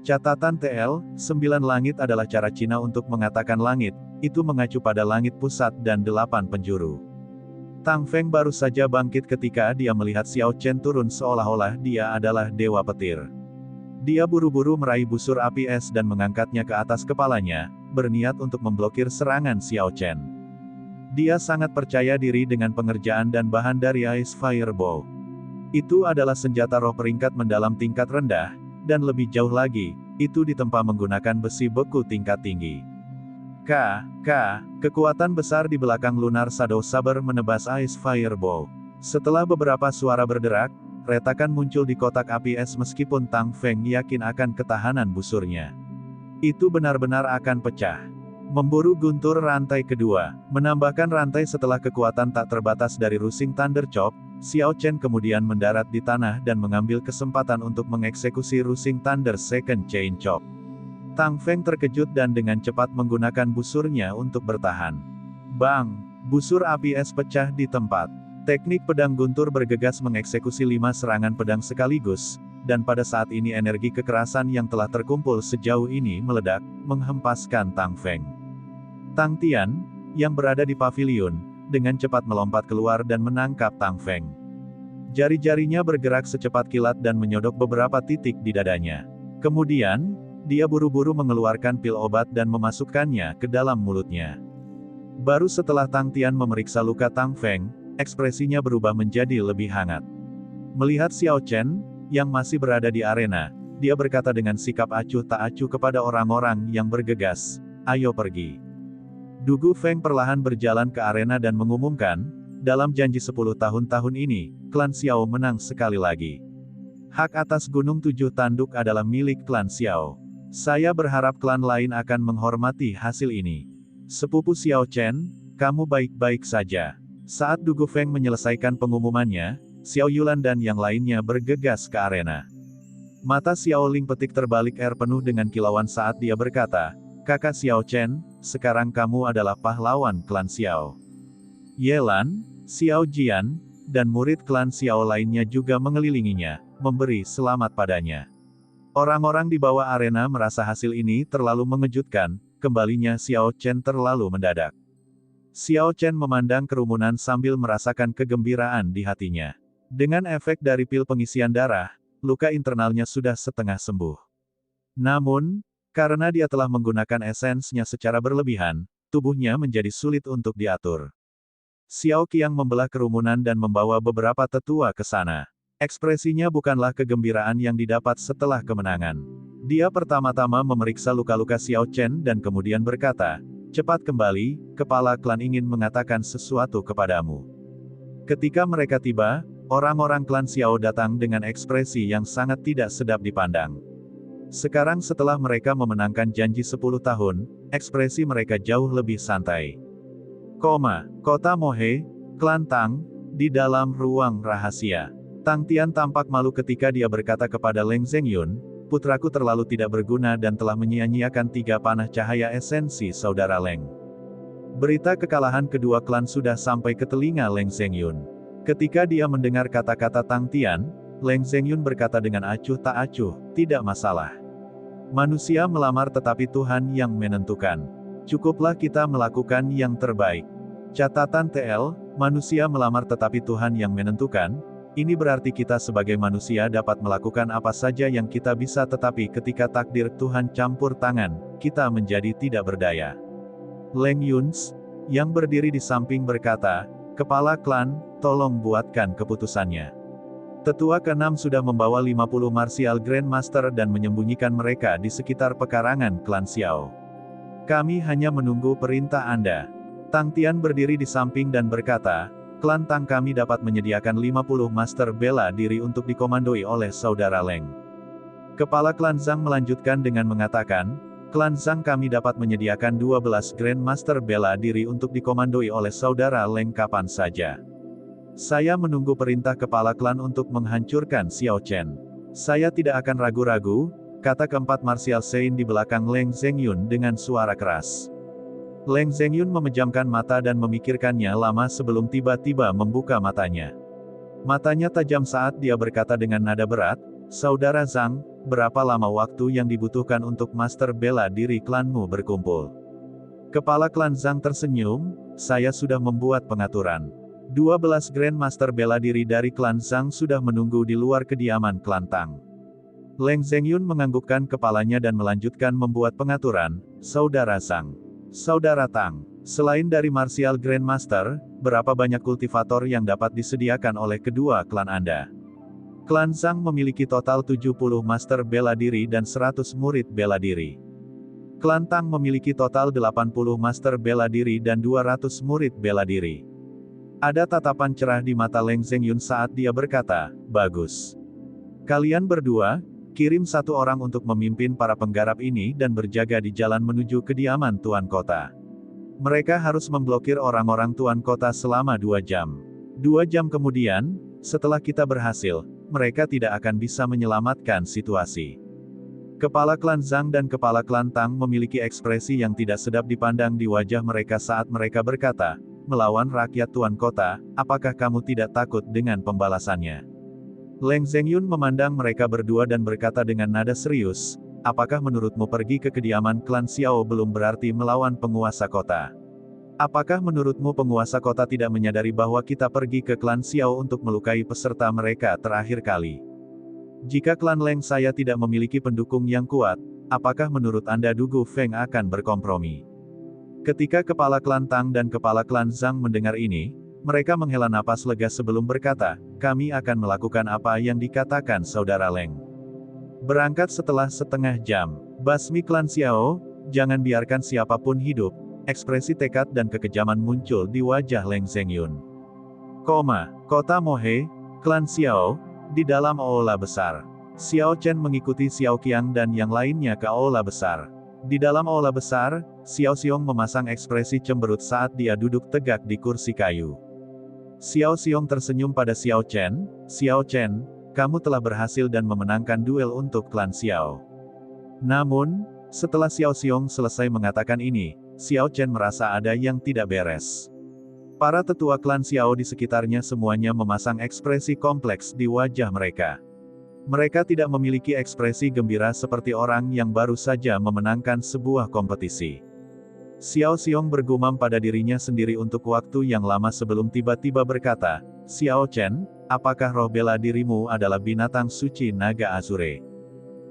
Catatan TL, 9 langit adalah cara Cina untuk mengatakan langit, itu mengacu pada langit pusat dan 8 penjuru. Tang Feng baru saja bangkit ketika dia melihat Xiao Chen turun seolah-olah dia adalah dewa petir. Dia buru-buru meraih busur api es dan mengangkatnya ke atas kepalanya, berniat untuk memblokir serangan Xiao Chen. Dia sangat percaya diri dengan pengerjaan dan bahan dari Ice Firebow. Itu adalah senjata roh peringkat mendalam tingkat rendah, dan lebih jauh lagi, itu ditempa menggunakan besi beku tingkat tinggi. Kekuatan besar di belakang Lunar Shadow Saber menebas Ice Firebow. Setelah beberapa suara berderak, retakan muncul di kotak api es meskipun Tang Feng yakin akan ketahanan busurnya. Itu benar-benar akan pecah. Memburu guntur rantai kedua, menambahkan rantai setelah kekuatan tak terbatas dari Rusing Thunder Chop, Xiao Chen kemudian mendarat di tanah dan mengambil kesempatan untuk mengeksekusi Rusing Thunder Second Chain Chop. Tang Feng terkejut dan dengan cepat menggunakan busurnya untuk bertahan. Bang! Busur api es pecah di tempat. Teknik pedang guntur bergegas mengeksekusi 5 serangan pedang sekaligus, dan pada saat ini energi kekerasan yang telah terkumpul sejauh ini meledak, menghempaskan Tang Feng. Tang Tian, yang berada di pavilion, dengan cepat melompat keluar dan menangkap Tang Feng. Jari-jarinya bergerak secepat kilat dan menyodok beberapa titik di dadanya. Kemudian, dia buru-buru mengeluarkan pil obat dan memasukkannya ke dalam mulutnya. Baru setelah Tang Tian memeriksa luka Tang Feng, ekspresinya berubah menjadi lebih hangat. Melihat Xiao Chen, yang masih berada di arena, dia berkata dengan sikap acuh tak acuh kepada orang-orang yang bergegas, "Ayo pergi." Dugu Feng perlahan berjalan ke arena dan mengumumkan, dalam janji 10 tahun ini, klan Xiao menang sekali lagi. Hak atas Gunung 7 Tanduk adalah milik klan Xiao. Saya berharap klan lain akan menghormati hasil ini. Sepupu Xiao Chen, kamu baik-baik saja. Saat Dugu Feng menyelesaikan pengumumannya, Xiao Yulan dan yang lainnya bergegas ke arena. Mata Xiao Ling petik terbalik air penuh dengan kilauan saat dia berkata, "Kakak Xiao Chen, sekarang kamu adalah pahlawan klan Xiao." Yelan, Xiao Jian, dan murid klan Xiao lainnya juga mengelilinginya, memberi selamat padanya. Orang-orang di bawah arena merasa hasil ini terlalu mengejutkan, kembalinya Xiao Chen terlalu mendadak. Xiao Chen memandang kerumunan sambil merasakan kegembiraan di hatinya. Dengan efek dari pil pengisian darah, luka internalnya sudah setengah sembuh. Namun, karena dia telah menggunakan esensnya secara berlebihan, tubuhnya menjadi sulit untuk diatur. Xiao Qiang membelah kerumunan dan membawa beberapa tetua ke sana. Ekspresinya bukanlah kegembiraan yang didapat setelah kemenangan. Dia pertama-tama memeriksa luka-luka Xiao Chen dan kemudian berkata, Cepat kembali, kepala klan ingin mengatakan sesuatu kepadamu. Ketika mereka tiba, orang-orang klan Xiao datang dengan ekspresi yang sangat tidak sedap dipandang. Sekarang setelah mereka memenangkan janji 10 tahun, ekspresi mereka jauh lebih santai. Kota Mohe, klan Tang, di dalam ruang rahasia. Tang Tian tampak malu ketika dia berkata kepada Leng Zhengyun, putraku terlalu tidak berguna dan telah menyia-nyiakan 3 panah cahaya esensi saudara Leng. Berita kekalahan kedua klan sudah sampai ke telinga Leng Zhengyun. Ketika dia mendengar kata-kata Tang Tian, Leng Zhengyun berkata dengan acuh tak acuh, tidak masalah. Manusia melamar tetapi Tuhan yang menentukan. Cukuplah kita melakukan yang terbaik. Catatan TL, manusia melamar tetapi Tuhan yang menentukan. Ini berarti kita sebagai manusia dapat melakukan apa saja yang kita bisa tetapi ketika takdir Tuhan campur tangan, kita menjadi tidak berdaya. Leng Yuns, yang berdiri di samping berkata, kepala klan, tolong buatkan keputusannya. Tetua ke-6 sudah membawa 50 martial grandmaster dan menyembunyikan mereka di sekitar pekarangan klan Xiao. Kami hanya menunggu perintah Anda. Tang Tian berdiri di samping dan berkata, klan Tang kami dapat menyediakan 50 master bela diri untuk dikomandoi oleh saudara Leng. Kepala klan Zhang melanjutkan dengan mengatakan, klan Zhang kami dapat menyediakan 12 grandmaster bela diri untuk dikomandoi oleh saudara Leng kapan saja. Saya menunggu perintah kepala klan untuk menghancurkan Xiao Chen. Saya tidak akan ragu-ragu, kata keempat martial saint di belakang Leng Zhengyun dengan suara keras. Leng Zhengyun memejamkan mata dan memikirkannya lama sebelum tiba-tiba membuka matanya. Matanya tajam saat dia berkata dengan nada berat, saudara Zhang, berapa lama waktu yang dibutuhkan untuk master bela diri klanmu berkumpul? Kepala klan Zhang tersenyum, saya sudah membuat pengaturan. 12 grandmaster bela diri dari klan Zhang sudah menunggu di luar kediaman klan Tang. Leng Zhengyun menganggukkan kepalanya dan melanjutkan membuat pengaturan, saudara Zhang. Saudara Tang, selain dari martial grandmaster, berapa banyak kultivator yang dapat disediakan oleh kedua klan Anda? Klan Zhang memiliki total 70 master bela diri dan 100 murid bela diri. Klan Tang memiliki total 80 master bela diri dan 200 murid bela diri. Ada tatapan cerah di mata Leng Zhengyun saat dia berkata, bagus. Kalian berdua, kirim 1 orang untuk memimpin para penggarap ini dan berjaga di jalan menuju kediaman Tuan Kota. Mereka harus memblokir orang-orang Tuan Kota selama 2 jam. 2 jam kemudian, setelah kita berhasil, mereka tidak akan bisa menyelamatkan situasi. Kepala klan Zhang dan kepala klan Tang memiliki ekspresi yang tidak sedap dipandang di wajah mereka saat mereka berkata, melawan rakyat Tuan Kota, apakah kamu tidak takut dengan pembalasannya? Leng Zhengyun memandang mereka berdua dan berkata dengan nada serius, apakah menurutmu pergi ke kediaman klan Xiao belum berarti melawan penguasa kota? Apakah menurutmu penguasa kota tidak menyadari bahwa kita pergi ke klan Xiao untuk melukai peserta mereka terakhir kali? Jika klan Leng saya tidak memiliki pendukung yang kuat, apakah menurut Anda Dugu Feng akan berkompromi? Ketika kepala klan Tang dan kepala klan Zhang mendengar ini, mereka menghela napas lega sebelum berkata, kami akan melakukan apa yang dikatakan saudara Leng. Berangkat setelah setengah jam. Basmi klan Xiao, jangan biarkan siapapun hidup. Ekspresi tekad dan kekejaman muncul di wajah Leng Zhengyun. Kota Mohe, klan Xiao, di dalam aula besar. Xiao Chen mengikuti Xiao Qiang dan yang lainnya ke aula besar. Di dalam aula besar, Xiao Xiong memasang ekspresi cemberut saat dia duduk tegak di kursi kayu. Xiao Xiong tersenyum pada Xiao Chen, Xiao Chen, kamu telah berhasil dan memenangkan duel untuk klan Xiao. Namun, setelah Xiao Xiong selesai mengatakan ini, Xiao Chen merasa ada yang tidak beres. Para tetua klan Xiao di sekitarnya semuanya memasang ekspresi kompleks di wajah mereka. Mereka tidak memiliki ekspresi gembira seperti orang yang baru saja memenangkan sebuah kompetisi. Xiao Xiong bergumam pada dirinya sendiri untuk waktu yang lama sebelum tiba-tiba berkata, Xiao Chen, apakah roh bela dirimu adalah binatang suci naga Azure?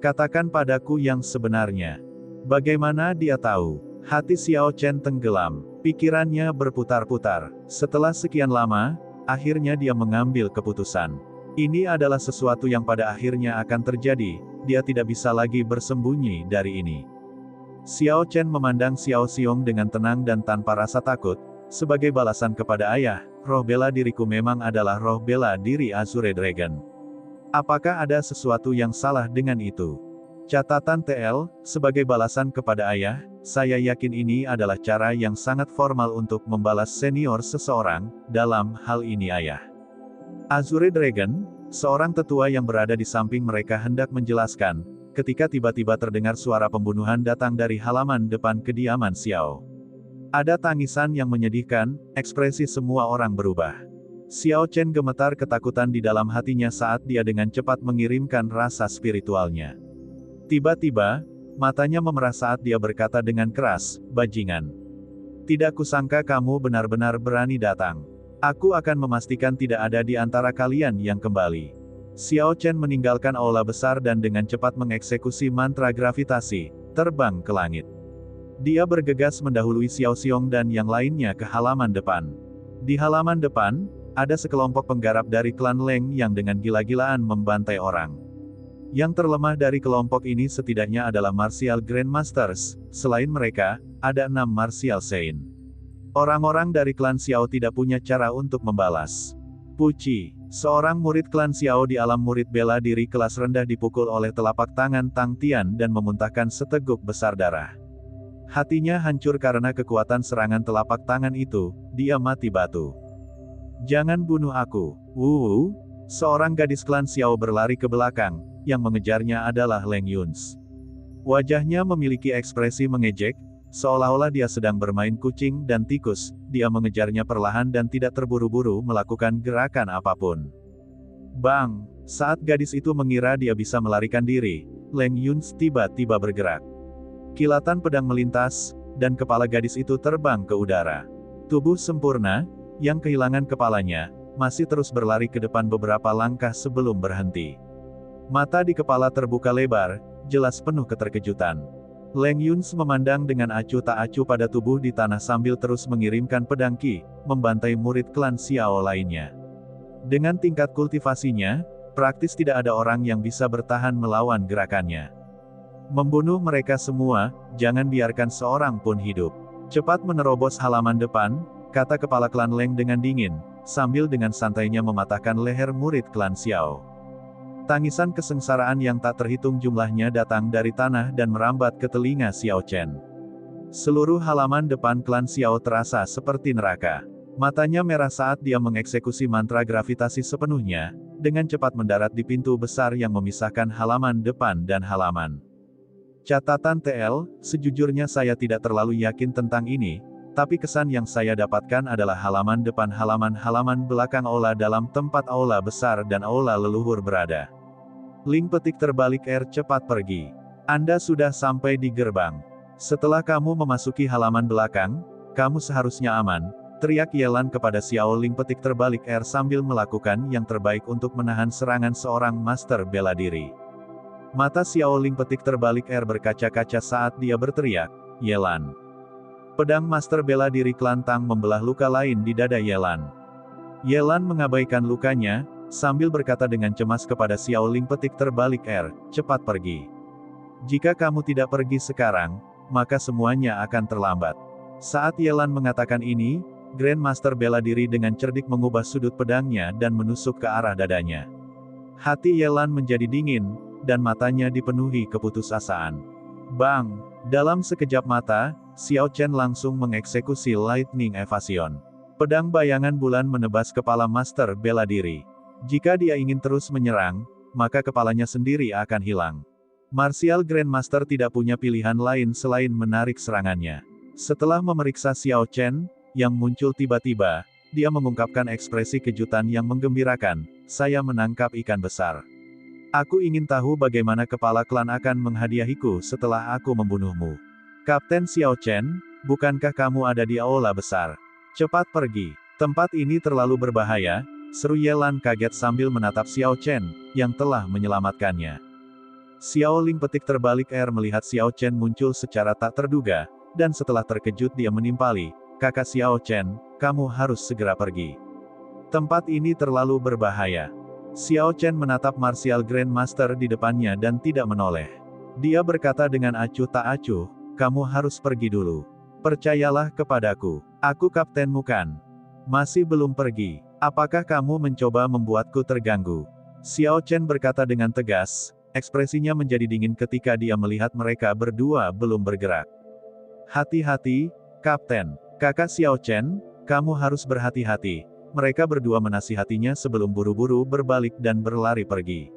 Katakan padaku yang sebenarnya. Bagaimana dia tahu? Hati Xiao Chen tenggelam, pikirannya berputar-putar. Setelah sekian lama, akhirnya dia mengambil keputusan. Ini adalah sesuatu yang pada akhirnya akan terjadi, dia tidak bisa lagi bersembunyi dari ini. Xiao Chen memandang Xiao Xiong dengan tenang dan tanpa rasa takut, sebagai balasan kepada ayah, roh bela diriku memang adalah roh bela diri Azure Dragon. Apakah ada sesuatu yang salah dengan itu? Catatan TL, sebagai balasan kepada ayah, saya yakin ini adalah cara yang sangat formal untuk membalas senior seseorang, dalam hal ini ayah. Azure Dragon, seorang tetua yang berada di samping mereka hendak menjelaskan, ketika tiba-tiba terdengar suara pembunuhan datang dari halaman depan kediaman Xiao. Ada tangisan yang menyedihkan, ekspresi semua orang berubah. Xiao Chen gemetar ketakutan di dalam hatinya saat dia dengan cepat mengirimkan rasa spiritualnya. Tiba-tiba, matanya memerah saat dia berkata dengan keras, "Bajingan. Tidak kusangka kamu benar-benar berani datang. Aku akan memastikan tidak ada di antara kalian yang kembali." Xiao Chen meninggalkan aula besar dan dengan cepat mengeksekusi mantra gravitasi, terbang ke langit. Dia bergegas mendahului Xiao Xiong dan yang lainnya ke halaman depan. Di halaman depan, ada sekelompok penggarap dari klan Leng yang dengan gila-gilaan membantai orang. Yang terlemah dari kelompok ini setidaknya adalah Martial Grandmasters, selain mereka, ada 6 Martial Saint. Orang-orang dari klan Xiao tidak punya cara untuk membalas. Puci, seorang murid klan Xiao di alam murid bela diri kelas rendah dipukul oleh telapak tangan Tang Tian dan memuntahkan seteguk besar darah. Hatinya hancur karena kekuatan serangan telapak tangan itu, dia mati batu. "Jangan bunuh aku, Wu." Seorang gadis klan Xiao berlari ke belakang, yang mengejarnya adalah Leng Yuns. Wajahnya memiliki ekspresi mengejek, seolah-olah dia sedang bermain kucing dan tikus, dia mengejarnya perlahan dan tidak terburu-buru melakukan gerakan apapun. Bang! Saat gadis itu mengira dia bisa melarikan diri, Leng Yuns tiba-tiba bergerak. Kilatan pedang melintas, dan kepala gadis itu terbang ke udara. Tubuh sempurna, yang kehilangan kepalanya, masih terus berlari ke depan beberapa langkah sebelum berhenti. Mata di kepala terbuka lebar, jelas penuh keterkejutan. Leng Yuns memandang dengan acuh tak acuh pada tubuh di tanah sambil terus mengirimkan pedang Qi, membantai murid klan Xiao lainnya. Dengan tingkat kultivasinya, praktis tidak ada orang yang bisa bertahan melawan gerakannya. "Membunuh mereka semua, jangan biarkan seorang pun hidup." Cepat menerobos halaman depan, kata kepala klan Leng dengan dingin, sambil dengan santainya mematahkan leher murid klan Xiao. Tangisan kesengsaraan yang tak terhitung jumlahnya datang dari tanah dan merambat ke telinga Xiao Chen. Seluruh halaman depan klan Xiao terasa seperti neraka. Matanya merah saat dia mengeksekusi mantra gravitasi sepenuhnya, dengan cepat mendarat di pintu besar yang memisahkan halaman depan dan halaman. Catatan TL, sejujurnya saya tidak terlalu yakin tentang ini, tapi kesan yang saya dapatkan adalah halaman depan halaman belakang aula dalam tempat aula besar dan aula leluhur berada. Link petik terbalik R cepat pergi. Anda sudah sampai di gerbang. Setelah kamu memasuki halaman belakang, kamu seharusnya aman, teriak Yelan kepada Xiao Link petik terbalik R sambil melakukan yang terbaik untuk menahan serangan seorang master bela diri. Mata Xiao Link petik terbalik R berkaca-kaca saat dia berteriak, "Yelan." Pedang master bela diri klan Tang membelah luka lain di dada Yelan. Yelan mengabaikan lukanya, sambil berkata dengan cemas kepada Xiao Ling petik terbalik R, "Cepat pergi. Jika kamu tidak pergi sekarang, maka semuanya akan terlambat." Saat Yelan mengatakan ini, Grandmaster bela diri dengan cerdik mengubah sudut pedangnya dan menusuk ke arah dadanya. Hati Yelan menjadi dingin, dan matanya dipenuhi keputusasaan. Bang! Dalam sekejap mata, Xiao Chen langsung mengeksekusi Lightning Evasion. Pedang bayangan bulan menebas kepala master bela diri. Jika dia ingin terus menyerang, maka kepalanya sendiri akan hilang. Martial Grandmaster tidak punya pilihan lain selain menarik serangannya. Setelah memeriksa Xiao Chen, yang muncul tiba-tiba, dia mengungkapkan ekspresi kejutan yang menggembirakan, "Saya menangkap ikan besar. Aku ingin tahu bagaimana kepala klan akan menghadiahiku setelah aku membunuhmu." "Kapten Xiao Chen, bukankah kamu ada di aula besar? Cepat pergi. Tempat ini terlalu berbahaya," seru Yelan kaget sambil menatap Xiao Chen, yang telah menyelamatkannya. Xiao Ling petik terbalik R melihat Xiao Chen muncul secara tak terduga, dan setelah terkejut dia menimpali, "Kakak Xiao Chen, kamu harus segera pergi. Tempat ini terlalu berbahaya." Xiao Chen menatap Martial Grandmaster di depannya dan tidak menoleh. Dia berkata dengan acuh tak acuh, kamu harus pergi dulu. Percayalah kepadaku. Aku kaptenmu kan? Masih belum pergi. Apakah kamu mencoba membuatku terganggu? Xiao Chen berkata dengan tegas, ekspresinya menjadi dingin ketika dia melihat mereka berdua belum bergerak. Hati-hati, Kapten. Kakak Xiao Chen, kamu harus berhati-hati. Mereka berdua menasihatinya sebelum buru-buru berbalik dan berlari pergi.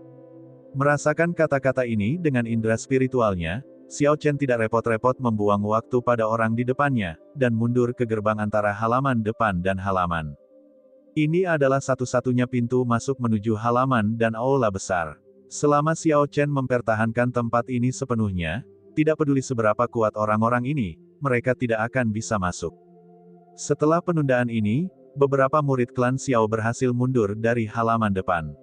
Merasakan kata-kata ini dengan indera spiritualnya, Xiao Chen tidak repot-repot membuang waktu pada orang di depannya, dan mundur ke gerbang antara halaman depan dan halaman. Ini adalah satu-satunya pintu masuk menuju halaman dan aula besar. Selama Xiao Chen mempertahankan tempat ini sepenuhnya, tidak peduli seberapa kuat orang-orang ini, mereka tidak akan bisa masuk. Setelah penundaan ini, beberapa murid klan Xiao berhasil mundur dari halaman depan.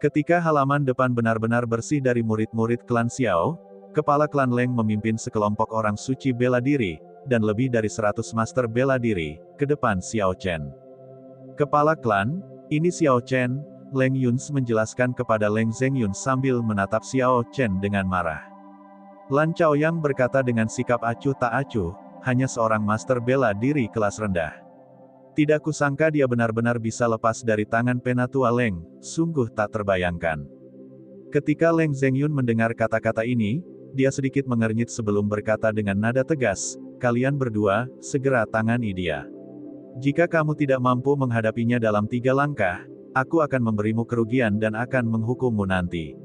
Ketika halaman depan benar-benar bersih dari murid-murid klan Xiao, kepala klan Leng memimpin sekelompok orang suci bela diri, dan lebih dari 100 master bela diri, ke depan Xiao Chen. Kepala klan, ini Xiao Chen, Leng Yuns menjelaskan kepada Leng Zhengyun sambil menatap Xiao Chen dengan marah. Lan Chaoyang berkata dengan sikap acuh tak acuh, hanya seorang master bela diri kelas rendah. Tidak kusangka dia benar-benar bisa lepas dari tangan penatua Leng, sungguh tak terbayangkan. Ketika Leng Zhengyun mendengar kata-kata ini, dia sedikit mengernyit sebelum berkata dengan nada tegas, kalian berdua, segera tangani dia. Jika kamu tidak mampu menghadapinya dalam 3 langkah, aku akan memberimu kerugian dan akan menghukummu nanti.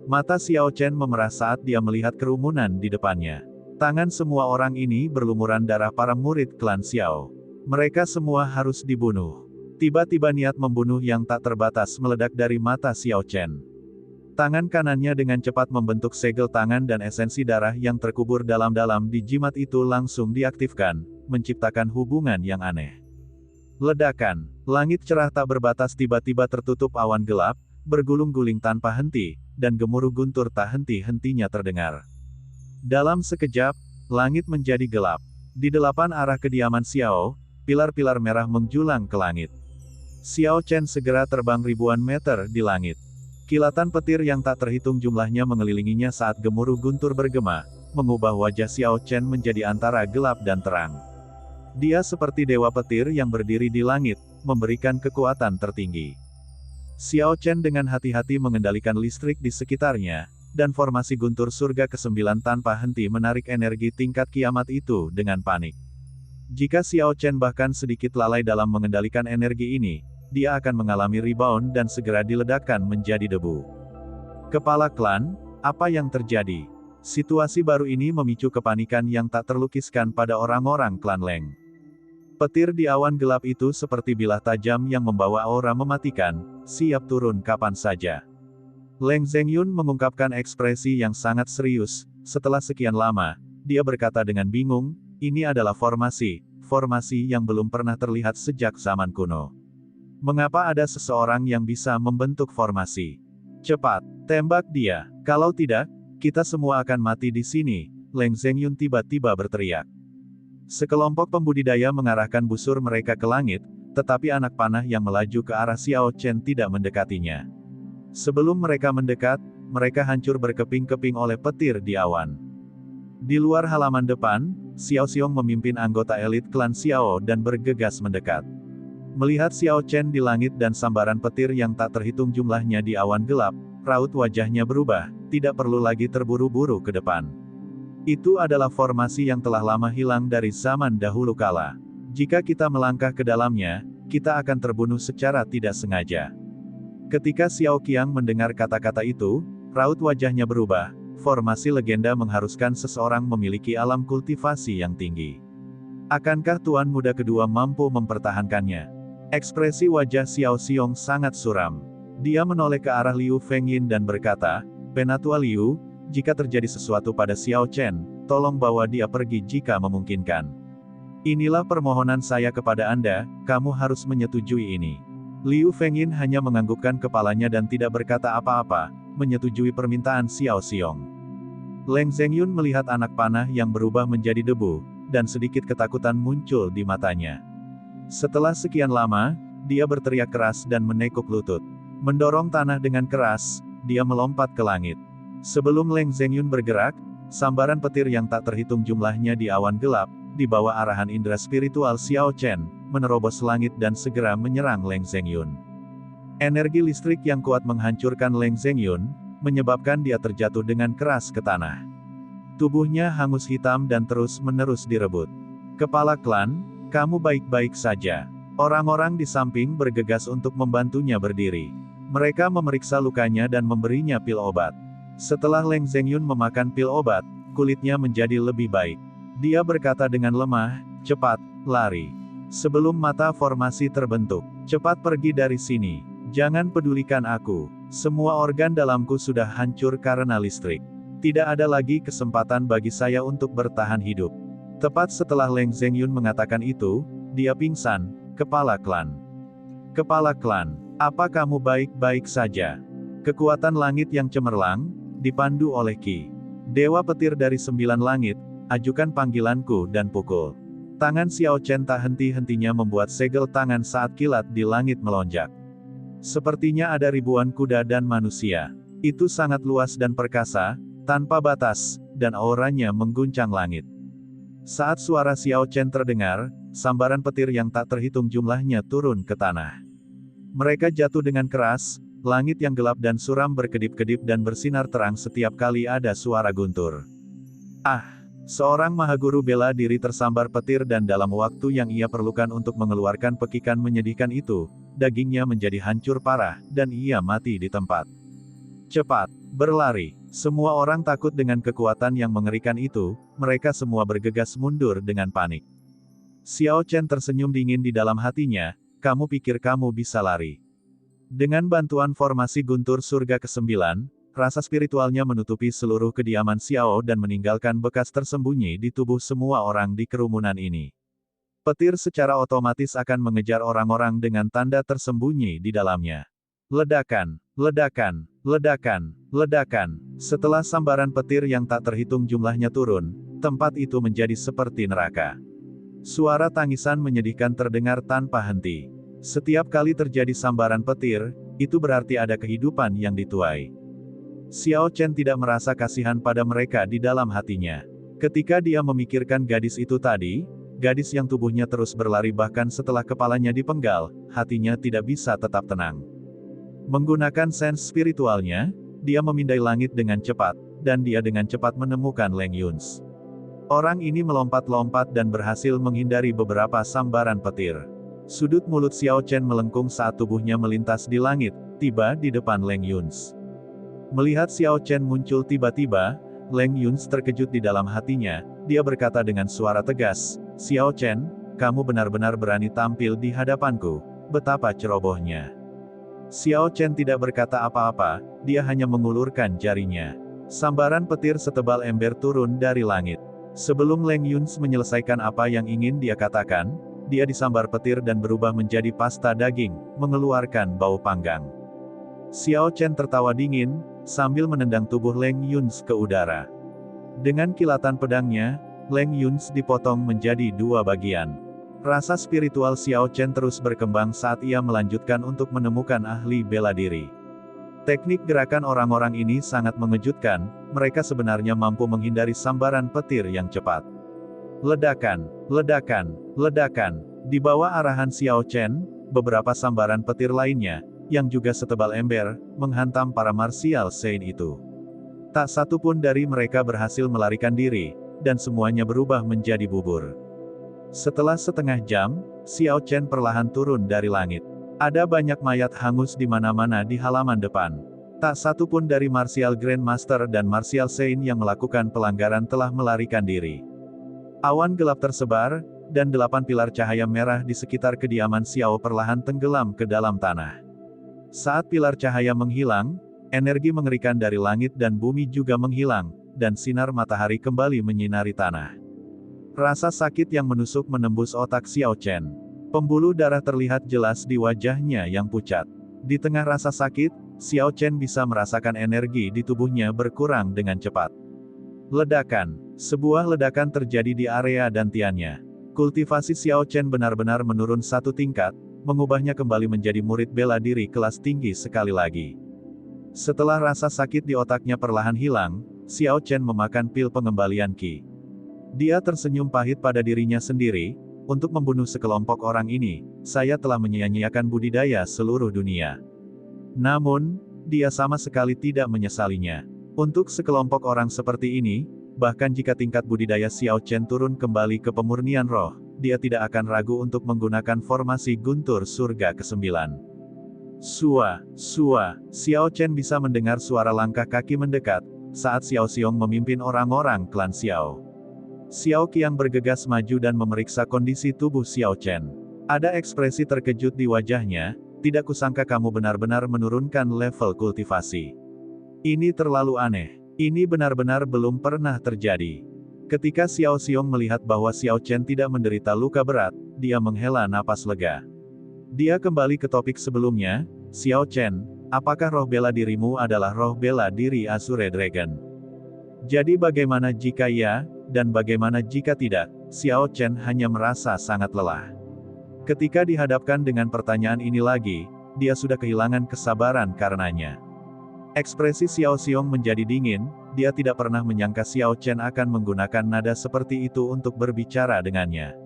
Mata Xiao Chen memerah saat dia melihat kerumunan di depannya. Tangan semua orang ini berlumuran darah para murid klan Xiao. Mereka semua harus dibunuh. Tiba-tiba niat membunuh yang tak terbatas meledak dari mata Xiao Chen. Tangan kanannya dengan cepat membentuk segel tangan dan esensi darah yang terkubur dalam-dalam di jimat itu langsung diaktifkan, menciptakan hubungan yang aneh. Ledakan, langit cerah tak berbatas tiba-tiba tertutup awan gelap, bergulung-guling tanpa henti, dan gemuruh guntur tak henti-hentinya terdengar. Dalam sekejap, langit menjadi gelap. Di 8 arah kediaman Xiao, pilar-pilar merah menjulang ke langit. Xiao Chen segera terbang ribuan meter di langit. Kilatan petir yang tak terhitung jumlahnya mengelilinginya saat gemuruh guntur bergema, mengubah wajah Xiao Chen menjadi antara gelap dan terang. Dia seperti dewa petir yang berdiri di langit, memberikan kekuatan tertinggi. Xiao Chen dengan hati-hati mengendalikan listrik di sekitarnya, dan formasi guntur surga ke-9 tanpa henti menarik energi tingkat kiamat itu dengan panik. Jika Xiao Chen bahkan sedikit lalai dalam mengendalikan energi ini, dia akan mengalami rebound dan segera diledakkan menjadi debu. Kepala klan, apa yang terjadi? Situasi baru ini memicu kepanikan yang tak terlukiskan pada orang-orang klan Leng. Petir di awan gelap itu seperti bilah tajam yang membawa aura mematikan, siap turun kapan saja. Leng Zhengyun mengungkapkan ekspresi yang sangat serius. Setelah sekian lama, dia berkata dengan bingung, ini adalah formasi yang belum pernah terlihat sejak zaman kuno. Mengapa ada seseorang yang bisa membentuk formasi? Cepat, tembak dia. Kalau tidak, kita semua akan mati di sini, Leng Zhengyun tiba-tiba berteriak. Sekelompok pembudidaya mengarahkan busur mereka ke langit, tetapi anak panah yang melaju ke arah Xiao Chen tidak mendekatinya. Sebelum mereka mendekat, mereka hancur berkeping-keping oleh petir di awan. Di luar halaman depan, Xiao Xiong memimpin anggota elit klan Xiao dan bergegas mendekat. Melihat Xiao Chen di langit dan sambaran petir yang tak terhitung jumlahnya di awan gelap, raut wajahnya berubah, tidak perlu lagi terburu-buru ke depan. Itu adalah formasi yang telah lama hilang dari zaman dahulu kala. Jika kita melangkah ke dalamnya, kita akan terbunuh secara tidak sengaja. Ketika Xiao Qiang mendengar kata-kata itu, raut wajahnya berubah. Formasi legenda mengharuskan seseorang memiliki alam kultivasi yang tinggi. Akankah Tuan Muda kedua mampu mempertahankannya? Ekspresi wajah Xiao Xiong sangat suram. Dia menoleh ke arah Liu Fengyin dan berkata, Penatua Liu, jika terjadi sesuatu pada Xiao Chen, tolong bawa dia pergi jika memungkinkan. Inilah permohonan saya kepada Anda, kamu harus menyetujui ini. Liu Fengyin hanya menganggukkan kepalanya dan tidak berkata apa-apa, menyetujui permintaan Xiao Xiong. Leng Zhengyun melihat anak panah yang berubah menjadi debu, dan sedikit ketakutan muncul di matanya. Setelah sekian lama, dia berteriak keras dan menekuk lutut. Mendorong tanah dengan keras, dia melompat ke langit. Sebelum Leng Zhengyun bergerak, Sambaran petir yang tak terhitung jumlahnya di awan gelap, di bawah arahan indera spiritual Xiao Chen, menerobos langit dan segera menyerang Leng Zhengyun. Energi listrik yang kuat menghancurkan Leng Zhengyun, menyebabkan dia terjatuh dengan keras ke tanah. Tubuhnya hangus hitam dan terus-menerus direbut. Kepala klan, kamu baik-baik saja. Orang-orang di samping bergegas untuk membantunya berdiri. Mereka memeriksa lukanya dan memberinya pil obat. Setelah Leng Zhengyun memakan pil obat, kulitnya menjadi lebih baik. Dia berkata dengan lemah, cepat, lari. Sebelum mata formasi terbentuk, cepat pergi dari sini. Jangan pedulikan aku. Semua organ dalamku sudah hancur karena listrik. Tidak ada lagi kesempatan bagi saya untuk bertahan hidup. Tepat setelah Leng Zhengyun mengatakan itu, dia pingsan. Kepala klan. Kepala klan, apa kamu baik-baik saja? Kekuatan langit yang cemerlang, dipandu oleh Ki. Dewa petir dari 9 langit, ajukan panggilanku dan pukul. Tangan Xiao Chen tak henti-hentinya membuat segel tangan saat kilat di langit melonjak. Sepertinya ada ribuan kuda dan manusia. Itu sangat luas dan perkasa, tanpa batas, dan auranya mengguncang langit. Saat suara Xiao Chen terdengar, sambaran petir yang tak terhitung jumlahnya turun ke tanah. Mereka jatuh dengan keras, langit yang gelap dan suram berkedip-kedip dan bersinar terang setiap kali ada suara guntur. Seorang mahaguru bela diri tersambar petir dan dalam waktu yang ia perlukan untuk mengeluarkan pekikan menyedihkan itu, dagingnya menjadi hancur parah, dan ia mati di tempat. Cepat, berlari. Semua orang takut dengan kekuatan yang mengerikan itu, mereka semua bergegas mundur dengan panik. Xiao Chen tersenyum dingin di dalam hatinya, kamu pikir kamu bisa lari? Dengan bantuan formasi guntur surga ke-9, rasa spiritualnya menutupi seluruh kediaman Xiao dan meninggalkan bekas tersembunyi di tubuh semua orang di kerumunan ini. Petir secara otomatis akan mengejar orang-orang dengan tanda tersembunyi di dalamnya. Ledakan, ledakan, ledakan, ledakan. Setelah sambaran petir yang tak terhitung jumlahnya turun, tempat itu menjadi seperti neraka. Suara tangisan menyedihkan terdengar tanpa henti. Setiap kali terjadi sambaran petir, itu berarti ada kehidupan yang dituai. Xiao Chen tidak merasa kasihan pada mereka di dalam hatinya. Ketika dia memikirkan gadis itu tadi, gadis yang tubuhnya terus berlari bahkan setelah kepalanya dipenggal, hatinya tidak bisa tetap tenang. Menggunakan sense spiritualnya, dia memindai langit dengan cepat, dan dia dengan cepat menemukan Leng Yuns. Orang ini melompat-lompat dan berhasil menghindari beberapa sambaran petir. Sudut mulut Xiao Chen melengkung saat tubuhnya melintas di langit, tiba di depan Leng Yuns. Melihat Xiao Chen muncul tiba-tiba, Leng Yuns terkejut di dalam hatinya, dia berkata dengan suara tegas, Xiao Chen, kamu benar-benar berani tampil di hadapanku, betapa cerobohnya. Xiao Chen tidak berkata apa-apa, dia hanya mengulurkan jarinya. Sambaran petir setebal ember turun dari langit. Sebelum Leng Yuns menyelesaikan apa yang ingin dia katakan, dia disambar petir dan berubah menjadi pasta daging, mengeluarkan bau panggang. Xiao Chen tertawa dingin, sambil menendang tubuh Leng Yuns ke udara. Dengan kilatan pedangnya, Leng Yuns dipotong menjadi 2 bagian. Rasa spiritual Xiao Chen terus berkembang saat ia melanjutkan untuk menemukan ahli bela diri. Teknik gerakan orang-orang ini sangat mengejutkan, mereka sebenarnya mampu menghindari sambaran petir yang cepat. Ledakan, ledakan, ledakan. Di bawah arahan Xiao Chen, beberapa sambaran petir lainnya, yang juga setebal ember, menghantam para martial saint itu. Tak satu pun dari mereka berhasil melarikan diri, dan semuanya berubah menjadi bubur. Setelah setengah jam, Xiao Chen perlahan turun dari langit. Ada banyak mayat hangus di mana-mana di halaman depan. Tak satu pun dari Martial Grandmaster dan Martial Saint yang melakukan pelanggaran telah melarikan diri. Awan gelap tersebar, dan 8 pilar cahaya merah di sekitar kediaman Xiao perlahan tenggelam ke dalam tanah. Saat pilar cahaya menghilang, energi mengerikan dari langit dan bumi juga menghilang, dan sinar matahari kembali menyinari tanah. Rasa sakit yang menusuk menembus otak Xiao Chen. Pembuluh darah terlihat jelas di wajahnya yang pucat. Di tengah rasa sakit, Xiao Chen bisa merasakan energi di tubuhnya berkurang dengan cepat. Ledakan. Sebuah ledakan terjadi di area dantiannya. Kultivasi Xiao Chen benar-benar menurun 1 tingkat, mengubahnya kembali menjadi murid bela diri kelas tinggi sekali lagi. Setelah rasa sakit di otaknya perlahan hilang, Xiao Chen memakan pil pengembalian Qi. Dia tersenyum pahit pada dirinya sendiri. Untuk membunuh sekelompok orang ini, saya telah menyia-nyiakan budidaya seluruh dunia. Namun, dia sama sekali tidak menyesalinya. Untuk sekelompok orang seperti ini, bahkan jika tingkat budidaya Xiao Chen turun kembali ke pemurnian roh, dia tidak akan ragu untuk menggunakan formasi guntur surga ke-9. Sua, Xiao Chen bisa mendengar suara langkah kaki mendekat, saat Xiao Xiong memimpin orang-orang klan Xiao. Xiao Qiang bergegas maju dan memeriksa kondisi tubuh Xiao Chen. Ada ekspresi terkejut di wajahnya, tidak kusangka kamu benar-benar menurunkan level kultivasi. Ini terlalu aneh. Ini benar-benar belum pernah terjadi. Ketika Xiao Xiong melihat bahwa Xiao Chen tidak menderita luka berat, dia menghela napas lega. Dia kembali ke topik sebelumnya, Xiao Chen, apakah roh bela dirimu adalah roh bela diri Azure Dragon? Jadi bagaimana jika ya, dan bagaimana jika tidak? Xiao Chen hanya merasa sangat lelah. Ketika dihadapkan dengan pertanyaan ini lagi, dia sudah kehilangan kesabaran karenanya. Ekspresi Xiao Xiong menjadi dingin, dia tidak pernah menyangka Xiao Chen akan menggunakan nada seperti itu untuk berbicara dengannya.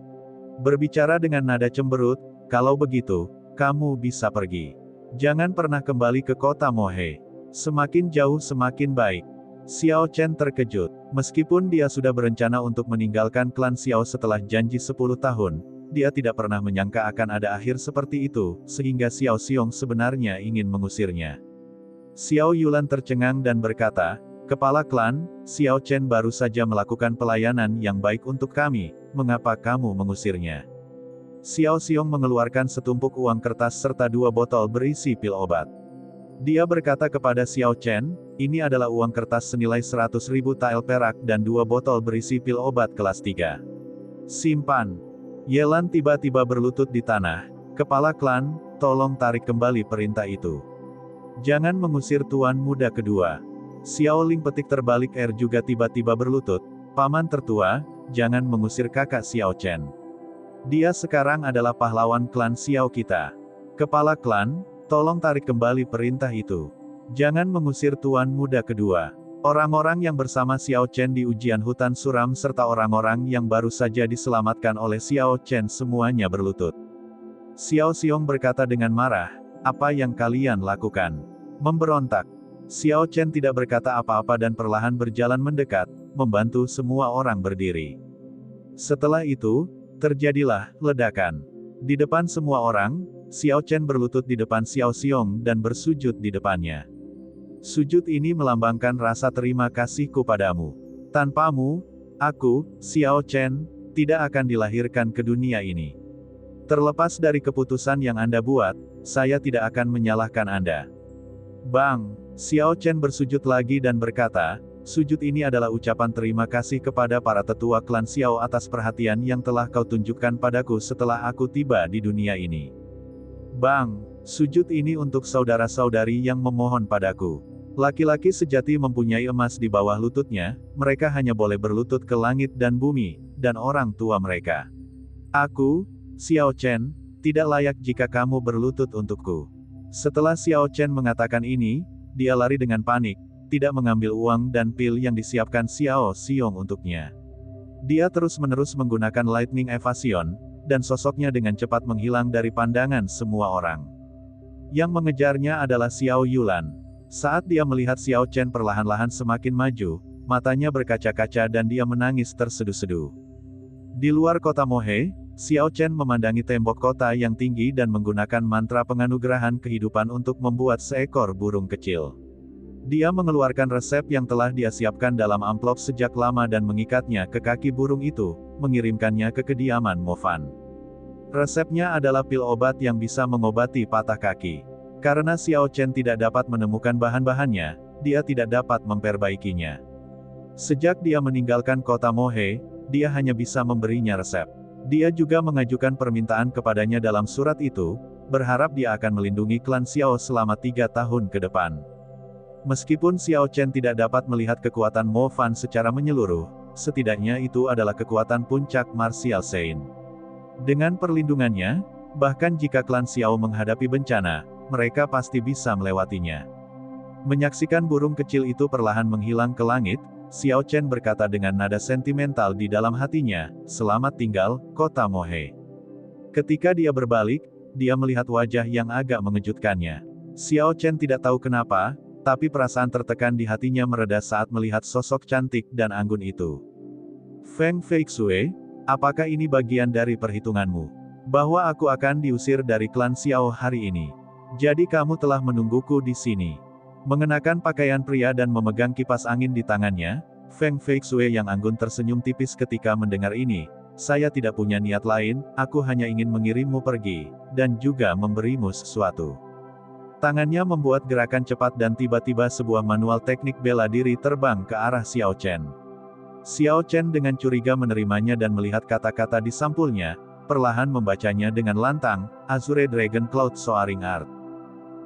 Berbicara dengan nada cemberut, kalau begitu, kamu bisa pergi. Jangan pernah kembali ke kota Mohe. Semakin jauh semakin baik. Xiao Chen terkejut. Meskipun dia sudah berencana untuk meninggalkan klan Xiao setelah janji 10 tahun, dia tidak pernah menyangka akan ada akhir seperti itu, sehingga Xiao Xiong sebenarnya ingin mengusirnya. Xiao Yulan tercengang dan berkata, Kepala klan, Xiao Chen baru saja melakukan pelayanan yang baik untuk kami, mengapa kamu mengusirnya? Xiao Xiong mengeluarkan setumpuk uang kertas serta 2 botol berisi pil obat. Dia berkata kepada Xiao Chen, ini adalah uang kertas senilai 100.000 tael perak dan 2 botol berisi pil obat kelas 3. Simpan. Yelan tiba-tiba berlutut di tanah. Kepala klan, tolong tarik kembali perintah itu. Jangan mengusir tuan muda kedua. Xiao Ling petik terbalik R juga tiba-tiba berlutut. Paman tertua, jangan mengusir kakak Xiao Chen. Dia sekarang adalah pahlawan klan Xiao kita. Kepala klan, tolong tarik kembali perintah itu. Jangan mengusir tuan muda kedua. Orang-orang yang bersama Xiao Chen di ujian hutan suram serta orang-orang yang baru saja diselamatkan oleh Xiao Chen semuanya berlutut. Xiao Xiong berkata dengan marah, apa yang kalian lakukan? Memberontak. Xiao Chen tidak berkata apa-apa dan perlahan berjalan mendekat, membantu semua orang berdiri. Setelah itu, terjadilah ledakan. Di depan semua orang, Xiao Chen berlutut di depan Xiao Xiong dan bersujud di depannya. Sujud ini melambangkan rasa terima kasihku padamu. Tanpamu, aku, Xiao Chen, tidak akan dilahirkan ke dunia ini. Terlepas dari keputusan yang Anda buat, saya tidak akan menyalahkan Anda. Bang, Xiao Chen bersujud lagi dan berkata, sujud ini adalah ucapan terima kasih kepada para tetua klan Xiao atas perhatian yang telah kau tunjukkan padaku setelah aku tiba di dunia ini. Bang, sujud ini untuk saudara-saudari yang memohon padaku. Laki-laki sejati mempunyai emas di bawah lututnya, mereka hanya boleh berlutut ke langit dan bumi, dan orang tua mereka. Aku, Xiao Chen, tidak layak jika kamu berlutut untukku. Setelah Xiao Chen mengatakan ini, dia lari dengan panik, tidak mengambil uang dan pil yang disiapkan Xiao Xiong untuknya. Dia terus-menerus menggunakan Lightning Evasion, dan sosoknya dengan cepat menghilang dari pandangan semua orang. Yang mengejarnya adalah Xiao Yulan. Saat dia melihat Xiao Chen perlahan-lahan semakin maju, matanya berkaca-kaca dan dia menangis terseduh-seduh. Di luar kota Mohe, Xiao Chen memandangi tembok kota yang tinggi dan menggunakan mantra penganugerahan kehidupan untuk membuat seekor burung kecil. Dia mengeluarkan resep yang telah dia siapkan dalam amplop sejak lama dan mengikatnya ke kaki burung itu, mengirimkannya ke kediaman Mo Fan. Resepnya adalah pil obat yang bisa mengobati patah kaki. Karena Xiao Chen tidak dapat menemukan bahan-bahannya, dia tidak dapat memperbaikinya. Sejak dia meninggalkan kota Mohe, dia hanya bisa memberinya resep. Dia juga mengajukan permintaan kepadanya dalam surat itu, berharap dia akan melindungi klan Xiao selama 3 tahun ke depan. Meskipun Xiao Chen tidak dapat melihat kekuatan Mo Fan secara menyeluruh, setidaknya itu adalah kekuatan puncak martial Sein. Dengan perlindungannya, bahkan jika klan Xiao menghadapi bencana, mereka pasti bisa melewatinya. Menyaksikan burung kecil itu perlahan menghilang ke langit, Xiao Chen berkata dengan nada sentimental di dalam hatinya, "Selamat tinggal, kota Mohe." Ketika dia berbalik, dia melihat wajah yang agak mengejutkannya. Xiao Chen tidak tahu kenapa, tapi perasaan tertekan di hatinya mereda saat melihat sosok cantik dan anggun itu. "Feng Feixue, apakah ini bagian dari perhitunganmu? Bahwa aku akan diusir dari klan Xiao hari ini. Jadi kamu telah menungguku di sini." Mengenakan pakaian pria dan memegang kipas angin di tangannya, Feng Feixue yang anggun tersenyum tipis ketika mendengar ini. "Saya tidak punya niat lain, aku hanya ingin mengirimmu pergi, dan juga memberimu sesuatu." Tangannya membuat gerakan cepat dan tiba-tiba sebuah manual teknik bela diri terbang ke arah Xiao Chen. Xiao Chen dengan curiga menerimanya dan melihat kata-kata di sampulnya, perlahan membacanya dengan lantang, "Azure Dragon Cloud Soaring Art."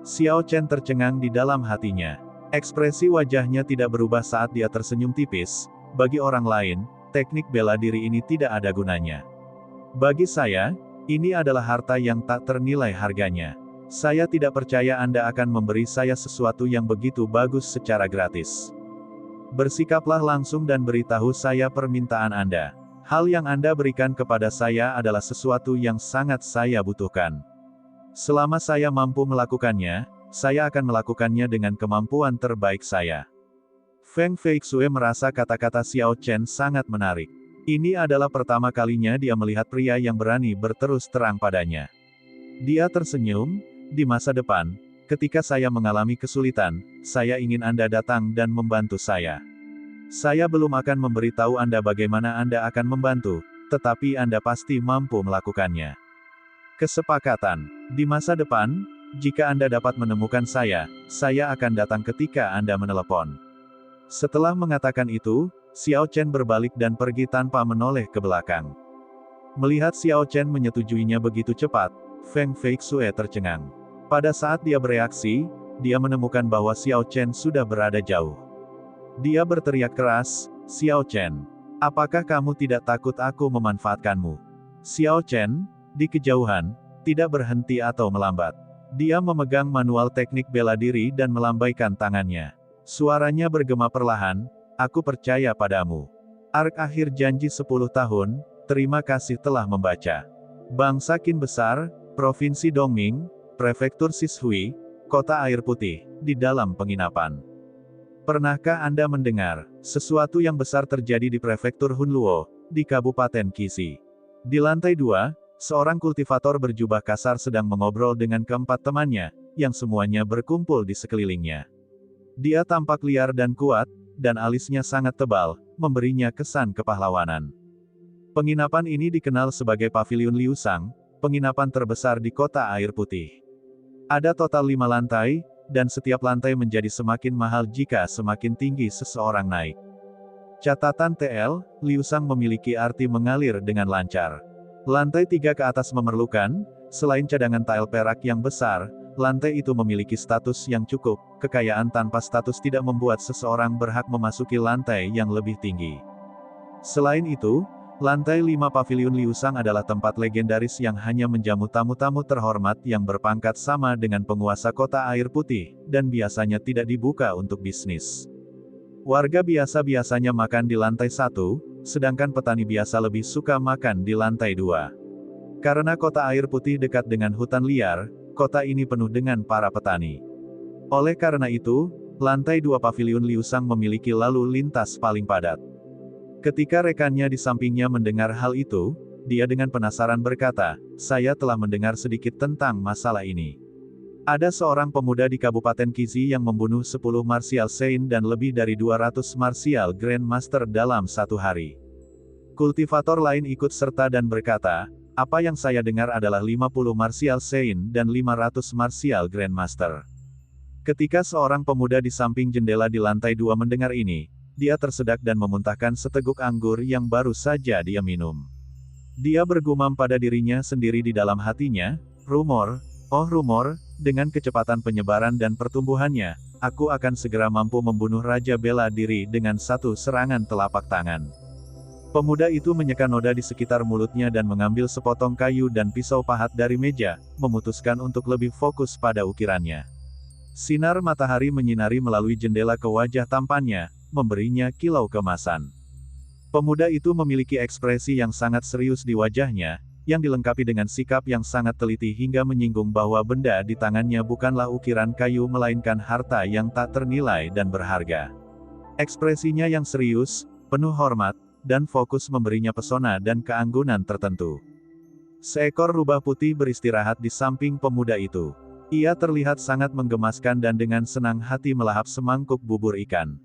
Xiao Chen tercengang di dalam hatinya. Ekspresi wajahnya tidak berubah saat dia tersenyum tipis. Bagi orang lain, teknik bela diri ini tidak ada gunanya. Bagi saya, ini adalah harta yang tak ternilai harganya. Saya tidak percaya Anda akan memberi saya sesuatu yang begitu bagus secara gratis. Bersikaplah langsung dan beritahu saya permintaan Anda. Hal yang Anda berikan kepada saya adalah sesuatu yang sangat saya butuhkan. Selama saya mampu melakukannya, saya akan melakukannya dengan kemampuan terbaik saya. Feng Feixue merasa kata-kata Xiao Chen sangat menarik. Ini adalah pertama kalinya dia melihat pria yang berani berterus terang padanya. Dia tersenyum, "Di masa depan, ketika saya mengalami kesulitan, saya ingin Anda datang dan membantu saya. Saya belum akan memberitahu Anda bagaimana Anda akan membantu, tetapi Anda pasti mampu melakukannya." Kesepakatan. Di masa depan, jika Anda dapat menemukan saya akan datang ketika Anda menelepon. Setelah mengatakan itu, Xiao Chen berbalik dan pergi tanpa menoleh ke belakang. Melihat Xiao Chen menyetujuinya begitu cepat, Feng Feixue tercengang. Pada saat dia bereaksi, dia menemukan bahwa Xiao Chen sudah berada jauh. Dia berteriak keras, "Xiao Chen, apakah kamu tidak takut aku memanfaatkanmu?" Xiao Chen, di kejauhan, tidak berhenti atau melambat. Dia memegang manual teknik bela diri dan melambaikan tangannya. Suaranya bergema perlahan, "Aku percaya padamu. Ark akhir janji 10 tahun, terima kasih telah membaca. Bangsa Qin besar, Provinsi Dongming, Prefektur Sishui, Kota Air Putih, di dalam penginapan. Pernahkah Anda mendengar, sesuatu yang besar terjadi di Prefektur Hunluo, di Kabupaten Qixi? Di lantai 2, seorang kultivator berjubah kasar sedang mengobrol dengan keempat temannya, yang semuanya berkumpul di sekelilingnya. Dia tampak liar dan kuat, dan alisnya sangat tebal, memberinya kesan kepahlawanan. Penginapan ini dikenal sebagai Paviliun Liu Sang, penginapan terbesar di Kota Air Putih. Ada total 5 lantai, dan setiap lantai menjadi semakin mahal jika semakin tinggi seseorang naik. Catatan TL, Liu Sang memiliki arti mengalir dengan lancar. Lantai 3 ke atas memerlukan, selain cadangan tile perak yang besar, lantai itu memiliki status yang cukup. Kekayaan tanpa status tidak membuat seseorang berhak memasuki lantai yang lebih tinggi. Selain itu, lantai 5 Paviliun Liu Sang adalah tempat legendaris yang hanya menjamu tamu-tamu terhormat yang berpangkat sama dengan penguasa Kota Air Putih, dan biasanya tidak dibuka untuk bisnis. Warga biasa biasanya makan di lantai 1, sedangkan petani biasa lebih suka makan di lantai 2. Karena Kota Air Putih dekat dengan hutan liar, kota ini penuh dengan para petani. Oleh karena itu, lantai 2 Paviliun Liu Sang memiliki lalu lintas paling padat. Ketika rekannya di sampingnya mendengar hal itu, dia dengan penasaran berkata, "Saya telah mendengar sedikit tentang masalah ini. Ada seorang pemuda di Kabupaten Qixi yang membunuh 10 martial saint dan lebih dari 200 martial grandmaster dalam satu hari." Kultivator lain ikut serta dan berkata, "Apa yang saya dengar adalah 50 martial saint dan 500 martial grandmaster." Ketika seorang pemuda di samping jendela di lantai 2 mendengar ini, dia tersedak dan memuntahkan seteguk anggur yang baru saja dia minum. Dia bergumam pada dirinya sendiri di dalam hatinya, "Rumor, oh rumor, dengan kecepatan penyebaran dan pertumbuhannya, aku akan segera mampu membunuh Raja Bela Diri dengan satu serangan telapak tangan." Pemuda itu menyeka noda di sekitar mulutnya dan mengambil sepotong kayu dan pisau pahat dari meja, memutuskan untuk lebih fokus pada ukirannya. Sinar matahari menyinari melalui jendela ke wajah tampannya, memberinya kilau keemasan. Pemuda itu memiliki ekspresi yang sangat serius di wajahnya, yang dilengkapi dengan sikap yang sangat teliti hingga menyinggung bahwa benda di tangannya bukanlah ukiran kayu melainkan harta yang tak ternilai dan berharga. Ekspresinya yang serius, penuh hormat, dan fokus memberinya pesona dan keanggunan tertentu. Seekor rubah putih beristirahat di samping pemuda itu. Ia terlihat sangat menggemaskan dan dengan senang hati melahap semangkuk bubur ikan.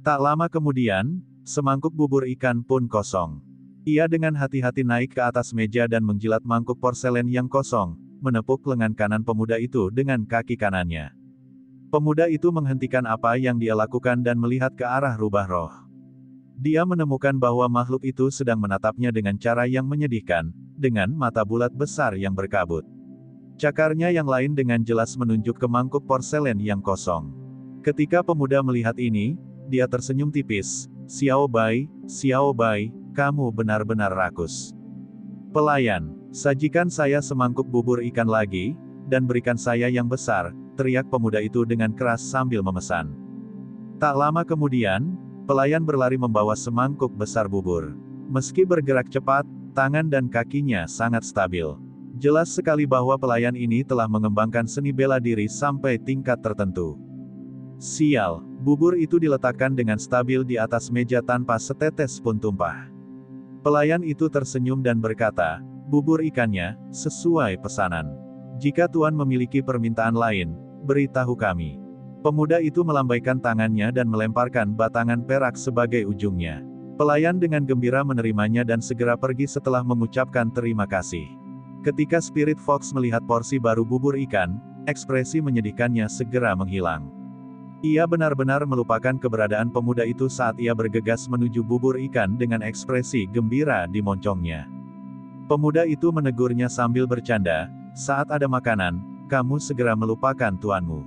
Tak lama kemudian, semangkuk bubur ikan pun kosong. Ia dengan hati-hati naik ke atas meja dan menjilat mangkuk porselen yang kosong, menepuk lengan kanan pemuda itu dengan kaki kanannya. Pemuda itu menghentikan apa yang dia lakukan dan melihat ke arah rubah roh. Dia menemukan bahwa makhluk itu sedang menatapnya dengan cara yang menyedihkan, dengan mata bulat besar yang berkabut. Cakarnya yang lain dengan jelas menunjuk ke mangkuk porselen yang kosong. Ketika pemuda melihat ini, dia tersenyum tipis. Xiao Bai, kamu benar-benar rakus. Pelayan, sajikan saya semangkuk bubur ikan lagi, dan berikan saya yang besar, teriak pemuda itu dengan keras sambil memesan. Tak lama kemudian, pelayan berlari membawa semangkuk besar bubur. Meski bergerak cepat, tangan dan kakinya sangat stabil. Jelas sekali bahwa pelayan ini telah mengembangkan seni bela diri sampai tingkat tertentu. Sial, bubur itu diletakkan dengan stabil di atas meja tanpa setetes pun tumpah. Pelayan itu tersenyum dan berkata, bubur ikannya, sesuai pesanan. Jika Tuan memiliki permintaan lain, beritahu kami. Pemuda itu melambaikan tangannya dan melemparkan batangan perak sebagai ujungnya. Pelayan dengan gembira menerimanya dan segera pergi setelah mengucapkan terima kasih. Ketika Spirit Fox melihat porsi baru bubur ikan, ekspresi menyedihkannya segera menghilang. Ia benar-benar melupakan keberadaan pemuda itu saat ia bergegas menuju bubur ikan dengan ekspresi gembira di moncongnya. Pemuda itu menegurnya sambil bercanda, saat ada makanan, kamu segera melupakan tuanmu.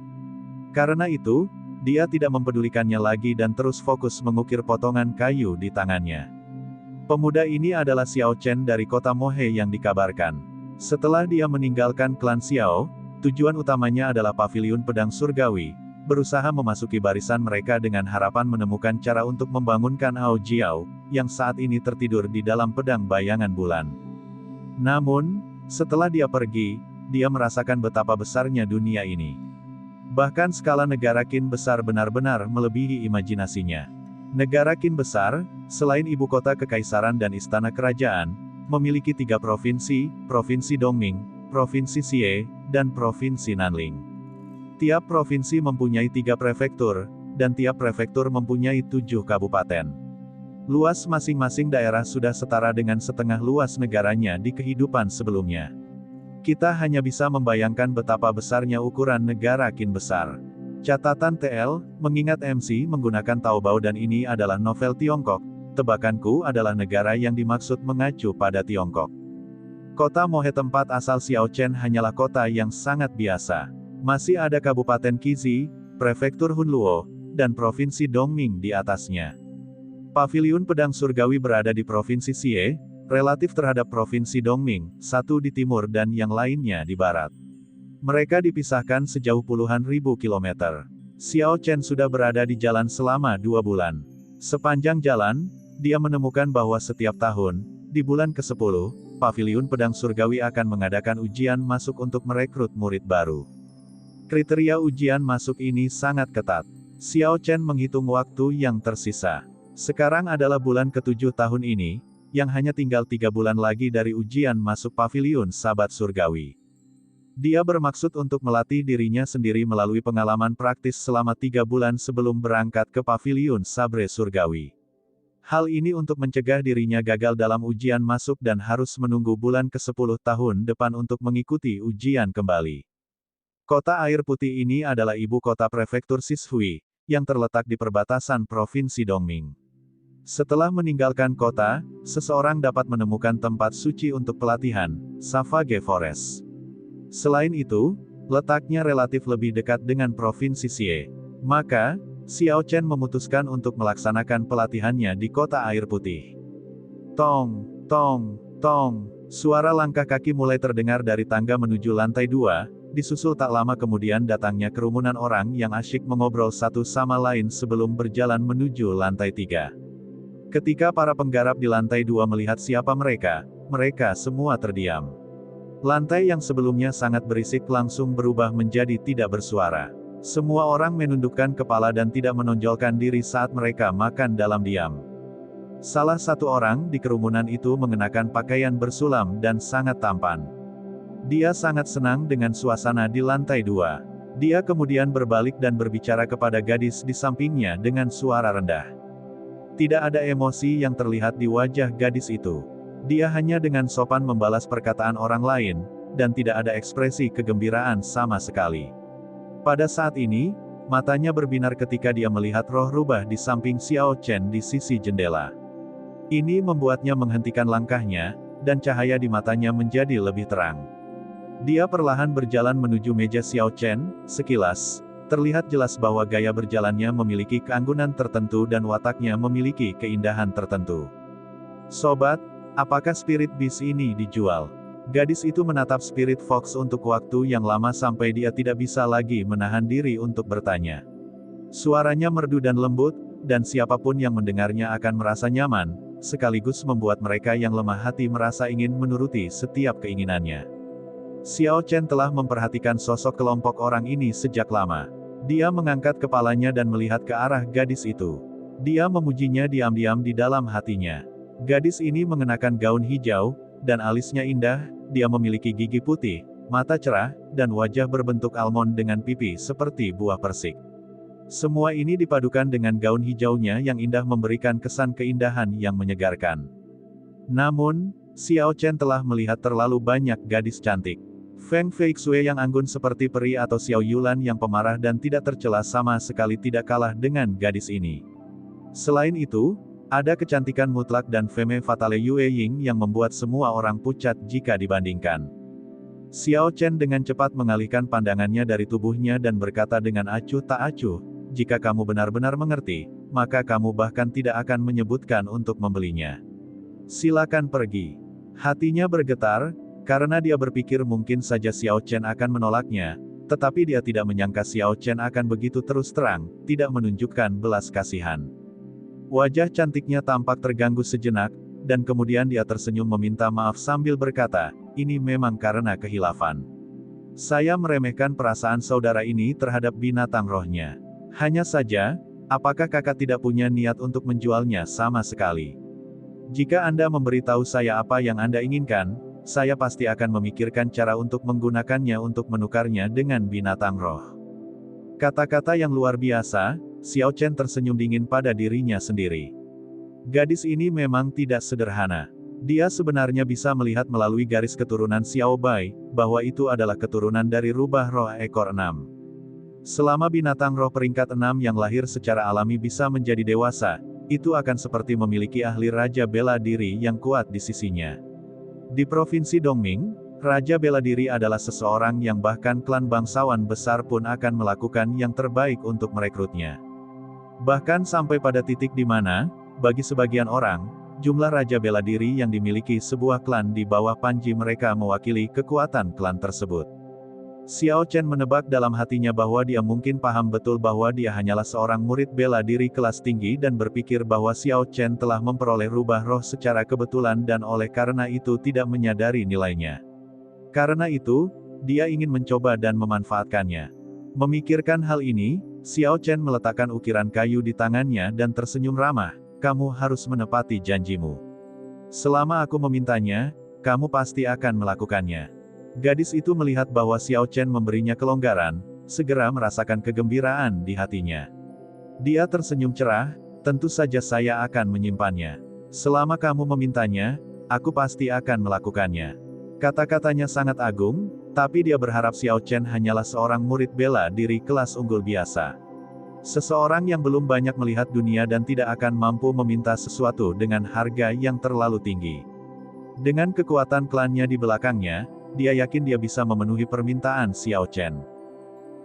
Karena itu, dia tidak mempedulikannya lagi dan terus fokus mengukir potongan kayu di tangannya. Pemuda ini adalah Xiao Chen dari kota Mohe yang dikabarkan. Setelah dia meninggalkan klan Xiao, tujuan utamanya adalah paviliun pedang surgawi, berusaha memasuki barisan mereka dengan harapan menemukan cara untuk membangunkan Ao Jiao, yang saat ini tertidur di dalam pedang bayangan bulan. Namun, setelah dia pergi, dia merasakan betapa besarnya dunia ini. Bahkan skala negara Qin besar benar-benar melebihi imajinasinya. Negara Qin besar, selain ibu kota kekaisaran dan istana kerajaan, memiliki 3 provinsi, Provinsi Dongming, Provinsi Xie, dan Provinsi Nanling. Tiap provinsi mempunyai 3 prefektur, dan tiap prefektur mempunyai 7 kabupaten. Luas masing-masing daerah sudah setara dengan setengah luas negaranya di kehidupan sebelumnya. Kita hanya bisa membayangkan betapa besarnya ukuran negara Qin besar. Catatan TL, mengingat MC menggunakan Taobao dan ini adalah novel Tiongkok, tebakanku adalah negara yang dimaksud mengacu pada Tiongkok. Kota Mohe tempat asal Xiao Chen hanyalah kota yang sangat biasa. Masih ada Kabupaten Qizi, Prefektur Hunluo, dan Provinsi Dongming di atasnya. Paviliun pedang surgawi berada di Provinsi Xie, relatif terhadap Provinsi Dongming, satu di timur dan yang lainnya di barat. Mereka dipisahkan sejauh puluhan ribu kilometer. Xiao Chen sudah berada di jalan selama 2 bulan. Sepanjang jalan, dia menemukan bahwa setiap tahun, di bulan ke-10, Paviliun Pedang Surgawi akan mengadakan ujian masuk untuk merekrut murid baru. Kriteria ujian masuk ini sangat ketat. Xiao Chen menghitung waktu yang tersisa. Sekarang adalah bulan ke-7 tahun ini, yang hanya tinggal 3 bulan lagi dari ujian masuk Paviliun Sabat Surgawi. Dia bermaksud untuk melatih dirinya sendiri melalui pengalaman praktis selama 3 bulan sebelum berangkat ke Paviliun Sabre Surgawi. Hal ini untuk mencegah dirinya gagal dalam ujian masuk dan harus menunggu bulan ke-10 tahun depan untuk mengikuti ujian kembali. Kota air putih ini adalah ibu kota prefektur Xishui, yang terletak di perbatasan Provinsi Dongming. Setelah meninggalkan kota, seseorang dapat menemukan tempat suci untuk pelatihan, Savage Forest. Selain itu, letaknya relatif lebih dekat dengan Provinsi Xie. Maka, Xiao Chen memutuskan untuk melaksanakan pelatihannya di kota air putih. Tong, tong, tong, suara langkah kaki mulai terdengar dari tangga menuju lantai 2, Disusul tak lama kemudian datangnya kerumunan orang yang asyik mengobrol satu sama lain sebelum berjalan menuju lantai 3. Ketika para penggarap di lantai 2 melihat siapa mereka, mereka semua terdiam. Lantai yang sebelumnya sangat berisik langsung berubah menjadi tidak bersuara. Semua orang menundukkan kepala dan tidak menonjolkan diri saat mereka makan dalam diam. Salah satu orang di kerumunan itu mengenakan pakaian bersulam dan sangat tampan. Dia sangat senang dengan suasana di lantai 2. Dia kemudian berbalik dan berbicara kepada gadis di sampingnya dengan suara rendah. Tidak ada emosi yang terlihat di wajah gadis itu. Dia hanya dengan sopan membalas perkataan orang lain, dan tidak ada ekspresi kegembiraan sama sekali. Pada saat ini, matanya berbinar ketika dia melihat roh rubah di samping Xiao Chen di sisi jendela. Ini membuatnya menghentikan langkahnya, dan cahaya di matanya menjadi lebih terang. Dia perlahan berjalan menuju meja Xiao Chen. Sekilas, terlihat jelas bahwa gaya berjalannya memiliki keanggunan tertentu dan wataknya memiliki keindahan tertentu. Sobat, apakah Spirit Beast ini dijual? Gadis itu menatap Spirit Fox untuk waktu yang lama sampai dia tidak bisa lagi menahan diri untuk bertanya. Suaranya merdu dan lembut, dan siapapun yang mendengarnya akan merasa nyaman, sekaligus membuat mereka yang lemah hati merasa ingin menuruti setiap keinginannya. Xiao Chen telah memperhatikan sosok kelompok orang ini sejak lama. Dia mengangkat kepalanya dan melihat ke arah gadis itu. Dia memujinya diam-diam di dalam hatinya. Gadis ini mengenakan gaun hijau, dan alisnya indah. Dia memiliki gigi putih, mata cerah, dan wajah berbentuk almond dengan pipi seperti buah persik. Semua ini dipadukan dengan gaun hijaunya yang indah memberikan kesan keindahan yang menyegarkan. Namun, Xiao Chen telah melihat terlalu banyak gadis cantik. Feng Feixue yang anggun seperti peri atau Xiao Yulan yang pemarah dan tidak tercela sama sekali tidak kalah dengan gadis ini. Selain itu, ada kecantikan mutlak dan femme fatale Yue Ying yang membuat semua orang pucat jika dibandingkan. Xiao Chen dengan cepat mengalihkan pandangannya dari tubuhnya dan berkata dengan acuh tak acuh, "Jika kamu benar-benar mengerti, maka kamu bahkan tidak akan menyebutkan untuk membelinya. Silakan pergi." Hatinya bergetar, karena dia berpikir mungkin saja Xiao Chen akan menolaknya, tetapi dia tidak menyangka Xiao Chen akan begitu terus terang, tidak menunjukkan belas kasihan. Wajah cantiknya tampak terganggu sejenak, dan kemudian dia tersenyum meminta maaf sambil berkata, "Ini memang karena kehilafan. Saya meremehkan perasaan saudara ini terhadap binatang rohnya. Hanya saja, apakah kakak tidak punya niat untuk menjualnya sama sekali? Jika Anda memberitahu saya apa yang Anda inginkan, saya pasti akan memikirkan cara untuk menggunakannya untuk menukarnya dengan binatang roh." Kata-kata yang luar biasa, Xiao Chen tersenyum dingin pada dirinya sendiri. Gadis ini memang tidak sederhana. Dia sebenarnya bisa melihat melalui garis keturunan Xiao Bai, bahwa itu adalah keturunan dari rubah roh ekor 6. Selama binatang roh peringkat 6 yang lahir secara alami bisa menjadi dewasa, itu akan seperti memiliki ahli raja bela diri yang kuat di sisinya. Di Provinsi Dongming, Raja Bela Diri adalah seseorang yang bahkan klan bangsawan besar pun akan melakukan yang terbaik untuk merekrutnya. Bahkan sampai pada titik di mana, bagi sebagian orang, jumlah Raja Bela Diri yang dimiliki sebuah klan di bawah panji mereka mewakili kekuatan klan tersebut. Xiao Chen menebak dalam hatinya bahwa dia mungkin paham betul bahwa dia hanyalah seorang murid bela diri kelas tinggi dan berpikir bahwa Xiao Chen telah memperoleh rubah roh secara kebetulan dan oleh karena itu tidak menyadari nilainya. Karena itu, dia ingin mencoba dan memanfaatkannya. Memikirkan hal ini, Xiao Chen meletakkan ukiran kayu di tangannya dan tersenyum ramah, "Kamu harus menepati janjimu. Selama aku memintanya, kamu pasti akan melakukannya." Gadis itu melihat bahwa Xiao Chen memberinya kelonggaran, segera merasakan kegembiraan di hatinya. Dia tersenyum cerah, "Tentu saja saya akan menyimpannya. Selama kamu memintanya, aku pasti akan melakukannya." Kata-katanya sangat agung, tapi dia berharap Xiao Chen hanyalah seorang murid bela diri kelas unggul biasa. Seseorang yang belum banyak melihat dunia dan tidak akan mampu meminta sesuatu dengan harga yang terlalu tinggi. Dengan kekuatan klannya di belakangnya, dia yakin dia bisa memenuhi permintaan Xiao Chen.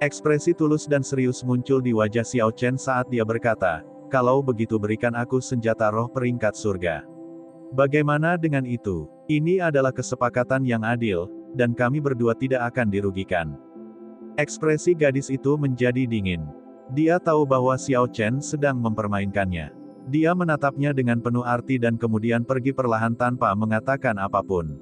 Ekspresi tulus dan serius muncul di wajah Xiao Chen saat dia berkata, "Kalau begitu berikan aku senjata roh peringkat surga." Bagaimana dengan itu? Ini adalah kesepakatan yang adil, dan kami berdua tidak akan dirugikan. Ekspresi gadis itu menjadi dingin. Dia tahu bahwa Xiao Chen sedang mempermainkannya. Dia menatapnya dengan penuh arti dan kemudian pergi perlahan tanpa mengatakan apapun.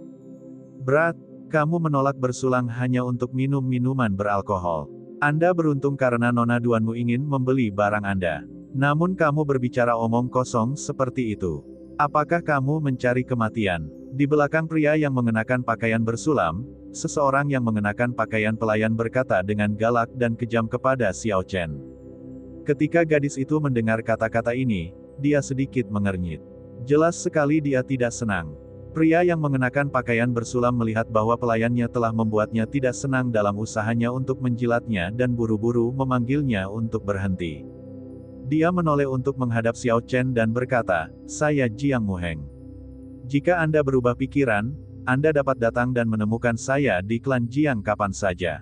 Berat, kamu menolak bersulang hanya untuk minum minuman beralkohol. Anda beruntung karena Nona Duanmu ingin membeli barang Anda. Namun kamu berbicara omong kosong seperti itu. Apakah kamu mencari kematian? Di belakang pria yang mengenakan pakaian bersulam, seseorang yang mengenakan pakaian pelayan berkata dengan galak dan kejam kepada Xiao Chen. Ketika gadis itu mendengar kata-kata ini, dia sedikit mengernyit. Jelas sekali dia tidak senang. Pria yang mengenakan pakaian bersulam melihat bahwa pelayannya telah membuatnya tidak senang dalam usahanya untuk menjilatnya dan buru-buru memanggilnya untuk berhenti. Dia menoleh untuk menghadap Xiao Chen dan berkata, "Saya Jiang Muheng. Jika Anda berubah pikiran, Anda dapat datang dan menemukan saya di klan Jiang kapan saja.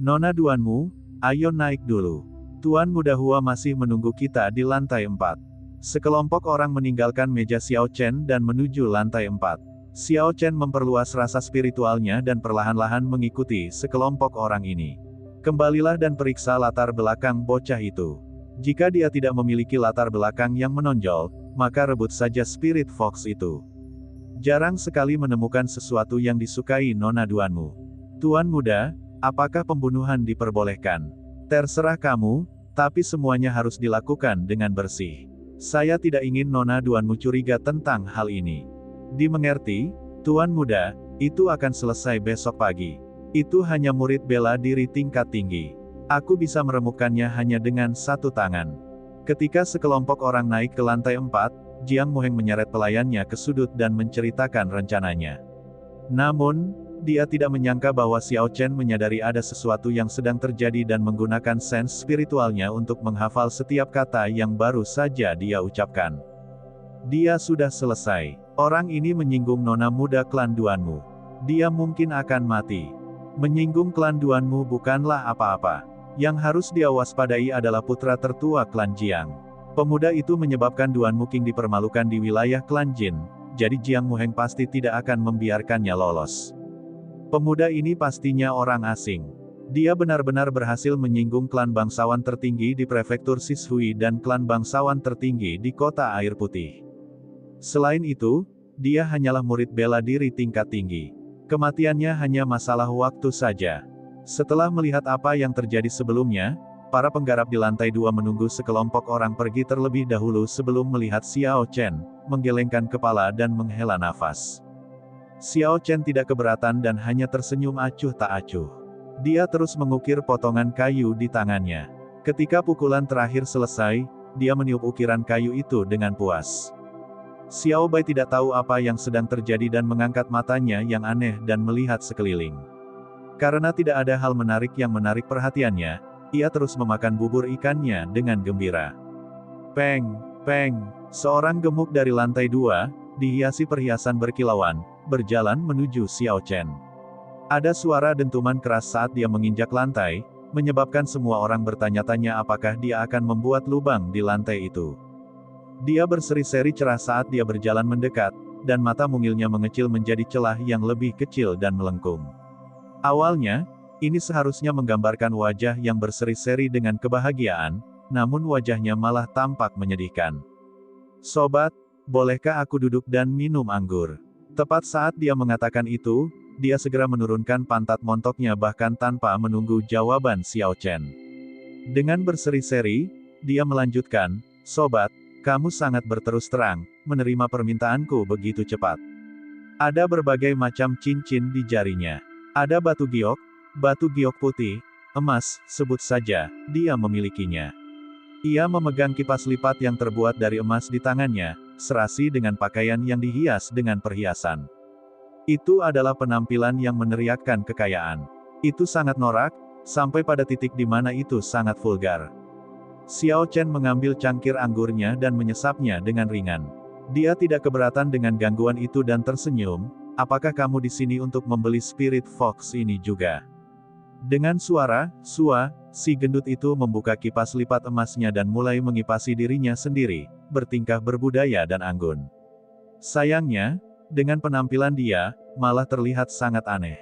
Nona Duanmu, ayo naik dulu. Tuan Muda Hua masih menunggu kita di lantai 4. Sekelompok orang meninggalkan meja Xiao Chen dan menuju lantai 4. Xiao Chen memperluas rasa spiritualnya dan perlahan-lahan mengikuti sekelompok orang ini. Kembalilah dan periksa latar belakang bocah itu. Jika dia tidak memiliki latar belakang yang menonjol, maka rebut saja Spirit Fox itu. Jarang sekali menemukan sesuatu yang disukai Nona Duanmu. Tuan Muda, apakah pembunuhan diperbolehkan? Terserah kamu, tapi semuanya harus dilakukan dengan bersih. Saya tidak ingin Nona Duanmu curiga tentang hal ini. Dimengerti, Tuan Muda, itu akan selesai besok pagi. Itu hanya murid bela diri tingkat tinggi. Aku bisa meremukkannya hanya dengan satu tangan. Ketika sekelompok orang naik ke lantai 4, Jiang Muheng menyeret pelayannya ke sudut dan menceritakan rencananya. Namun, dia tidak menyangka bahwa Xiao Chen menyadari ada sesuatu yang sedang terjadi dan menggunakan sense spiritualnya untuk menghafal setiap kata yang baru saja dia ucapkan. Dia sudah selesai. Orang ini menyinggung nona muda klan Duanmu. Dia mungkin akan mati. Menyinggung klan Duanmu bukanlah apa-apa. Yang harus dia waspadai adalah putra tertua klan Jiang. Pemuda itu menyebabkan Duanmu King dipermalukan di wilayah klan Jin, jadi Jiang Muheng pasti tidak akan membiarkannya lolos. Pemuda ini pastinya orang asing. Dia benar-benar berhasil menyinggung klan bangsawan tertinggi di prefektur Sishui dan klan bangsawan tertinggi di kota Air Putih. Selain itu, dia hanyalah murid bela diri tingkat tinggi. Kematiannya hanya masalah waktu saja. Setelah melihat apa yang terjadi sebelumnya, para penggarap di lantai 2 menunggu sekelompok orang pergi terlebih dahulu sebelum melihat Xiao Chen menggelengkan kepala dan menghela nafas. Xiao Chen tidak keberatan dan hanya tersenyum acuh tak acuh. Dia terus mengukir potongan kayu di tangannya. Ketika pukulan terakhir selesai, dia meniup ukiran kayu itu dengan puas. Xiao Bai tidak tahu apa yang sedang terjadi dan mengangkat matanya yang aneh dan melihat sekeliling. Karena tidak ada hal menarik yang menarik perhatiannya, ia terus memakan bubur ikannya dengan gembira. Peng, peng, seorang gemuk dari lantai 2, dihiasi perhiasan berkilauan, berjalan menuju Xiao Chen. Ada suara dentuman keras saat dia menginjak lantai, menyebabkan semua orang bertanya-tanya apakah dia akan membuat lubang di lantai itu. Dia berseri-seri cerah saat dia berjalan mendekat, dan mata mungilnya mengecil menjadi celah yang lebih kecil dan melengkung. Awalnya, ini seharusnya menggambarkan wajah yang berseri-seri dengan kebahagiaan, namun wajahnya malah tampak menyedihkan. Sobat, bolehkah aku duduk dan minum anggur? Tepat saat dia mengatakan itu, dia segera menurunkan pantat montoknya bahkan tanpa menunggu jawaban Xiao Chen. Dengan berseri-seri, dia melanjutkan, "Sobat, kamu sangat berterus terang, menerima permintaanku begitu cepat. Ada berbagai macam cincin di jarinya. Ada batu giok putih, emas, sebut saja, dia memilikinya." Ia memegang kipas lipat yang terbuat dari emas di tangannya, serasi dengan pakaian yang dihias dengan perhiasan. Itu adalah penampilan yang meneriakkan kekayaan. Itu sangat norak, sampai pada titik di mana itu sangat vulgar. Xiao Chen mengambil cangkir anggurnya dan menyesapnya dengan ringan. Dia tidak keberatan dengan gangguan itu dan tersenyum, "Apakah kamu di sini untuk membeli Spirit Fox ini juga?" Dengan suara, "Sua", si gendut itu membuka kipas lipat emasnya dan mulai mengipasi dirinya sendiri, bertingkah berbudaya dan anggun. Sayangnya, dengan penampilan dia, malah terlihat sangat aneh.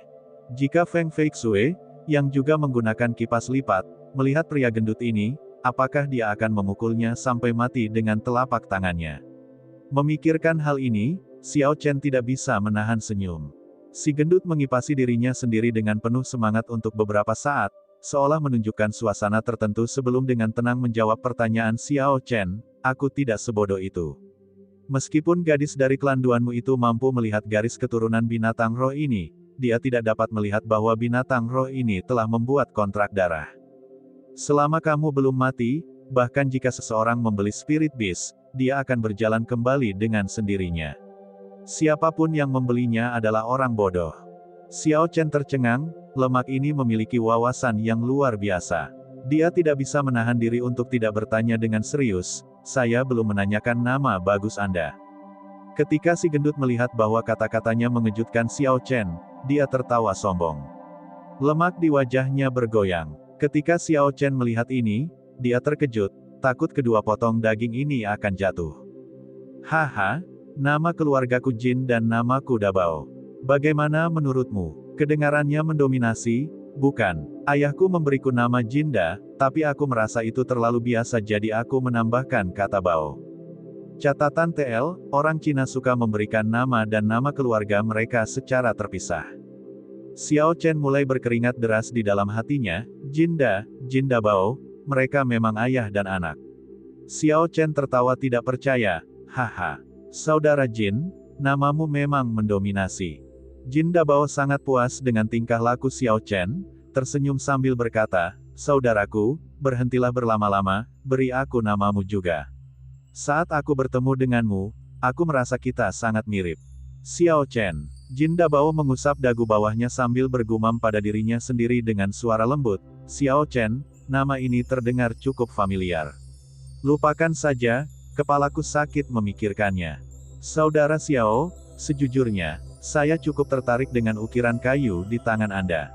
Jika Feng Feixue, yang juga menggunakan kipas lipat, melihat pria gendut ini, apakah dia akan memukulnya sampai mati dengan telapak tangannya. Memikirkan hal ini, Xiao Chen tidak bisa menahan senyum. Si gendut mengipasi dirinya sendiri dengan penuh semangat untuk beberapa saat, seolah menunjukkan suasana tertentu sebelum dengan tenang menjawab pertanyaan Xiao Chen, aku tidak sebodoh itu. Meskipun gadis dari klan Duanmu itu mampu melihat garis keturunan binatang roh ini, dia tidak dapat melihat bahwa binatang roh ini telah membuat kontrak darah. Selama kamu belum mati, bahkan jika seseorang membeli Spirit Beast, dia akan berjalan kembali dengan sendirinya. Siapapun yang membelinya adalah orang bodoh. Xiao Chen tercengang, lemak ini memiliki wawasan yang luar biasa. Dia tidak bisa menahan diri untuk tidak bertanya dengan serius, saya belum menanyakan nama bagus Anda. Ketika si gendut melihat bahwa kata-katanya mengejutkan Xiao Chen, dia tertawa sombong. Lemak di wajahnya bergoyang. Ketika Xiao Chen melihat ini, dia terkejut, takut kedua potong daging ini akan jatuh. Haha, nama keluargaku Jin dan namaku Dabao. Bagaimana menurutmu? Kedengarannya mendominasi, bukan. Ayahku memberiku nama Jinda, tapi aku merasa itu terlalu biasa jadi aku menambahkan kata Bao. Catatan TL, orang Cina suka memberikan nama dan nama keluarga mereka secara terpisah. Xiao Chen mulai berkeringat deras di dalam hatinya, Jinda, Jinda Bao, mereka memang ayah dan anak. Xiao Chen tertawa tidak percaya, haha. Saudara Jin, namamu memang mendominasi. Jinda Bao sangat puas dengan tingkah laku Xiao Chen, tersenyum sambil berkata, saudaraku, berhentilah berlama-lama, beri aku namamu juga. Saat aku bertemu denganmu, aku merasa kita sangat mirip. Xiao Chen. Jinda Bao mengusap dagu bawahnya sambil bergumam pada dirinya sendiri dengan suara lembut, Xiao Chen, nama ini terdengar cukup familiar. Lupakan saja, kepalaku sakit memikirkannya. Saudara Xiao, sejujurnya, saya cukup tertarik dengan ukiran kayu di tangan Anda.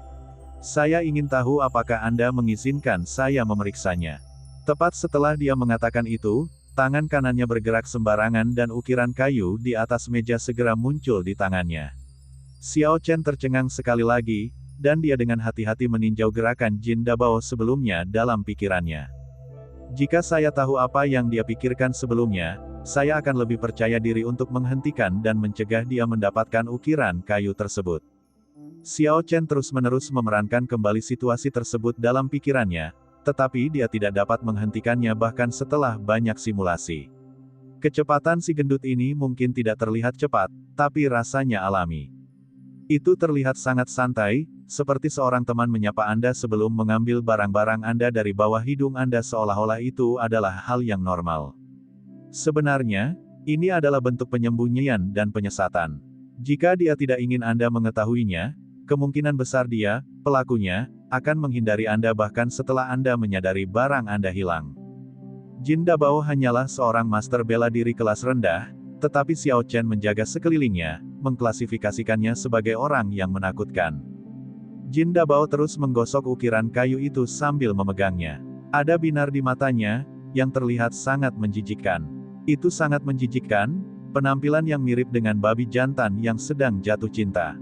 Saya ingin tahu apakah Anda mengizinkan saya memeriksanya. Tepat setelah dia mengatakan itu, tangan kanannya bergerak sembarangan dan ukiran kayu di atas meja segera muncul di tangannya. Xiao Chen tercengang sekali lagi, dan dia dengan hati-hati meninjau gerakan Jinda Bao sebelumnya dalam pikirannya. Jika saya tahu apa yang dia pikirkan sebelumnya, saya akan lebih percaya diri untuk menghentikan dan mencegah dia mendapatkan ukiran kayu tersebut. Xiao Chen terus-menerus memerankan kembali situasi tersebut dalam pikirannya, tetapi dia tidak dapat menghentikannya bahkan setelah banyak simulasi. Kecepatan si gendut ini mungkin tidak terlihat cepat, tapi rasanya alami. Itu terlihat sangat santai, seperti seorang teman menyapa Anda sebelum mengambil barang-barang Anda dari bawah hidung Anda seolah-olah itu adalah hal yang normal. Sebenarnya, ini adalah bentuk penyembunyian dan penyesatan. Jika dia tidak ingin Anda mengetahuinya, kemungkinan besar dia, pelakunya, akan menghindari Anda bahkan setelah Anda menyadari barang Anda hilang. Jinda Bao hanyalah seorang master bela diri kelas rendah, tetapi Xiao Chen menjaga sekelilingnya, mengklasifikasikannya sebagai orang yang menakutkan. Jinda Bao terus menggosok ukiran kayu itu sambil memegangnya. Ada binar di matanya, yang terlihat sangat menjijikkan. Itu sangat menjijikkan, penampilan yang mirip dengan babi jantan yang sedang jatuh cinta.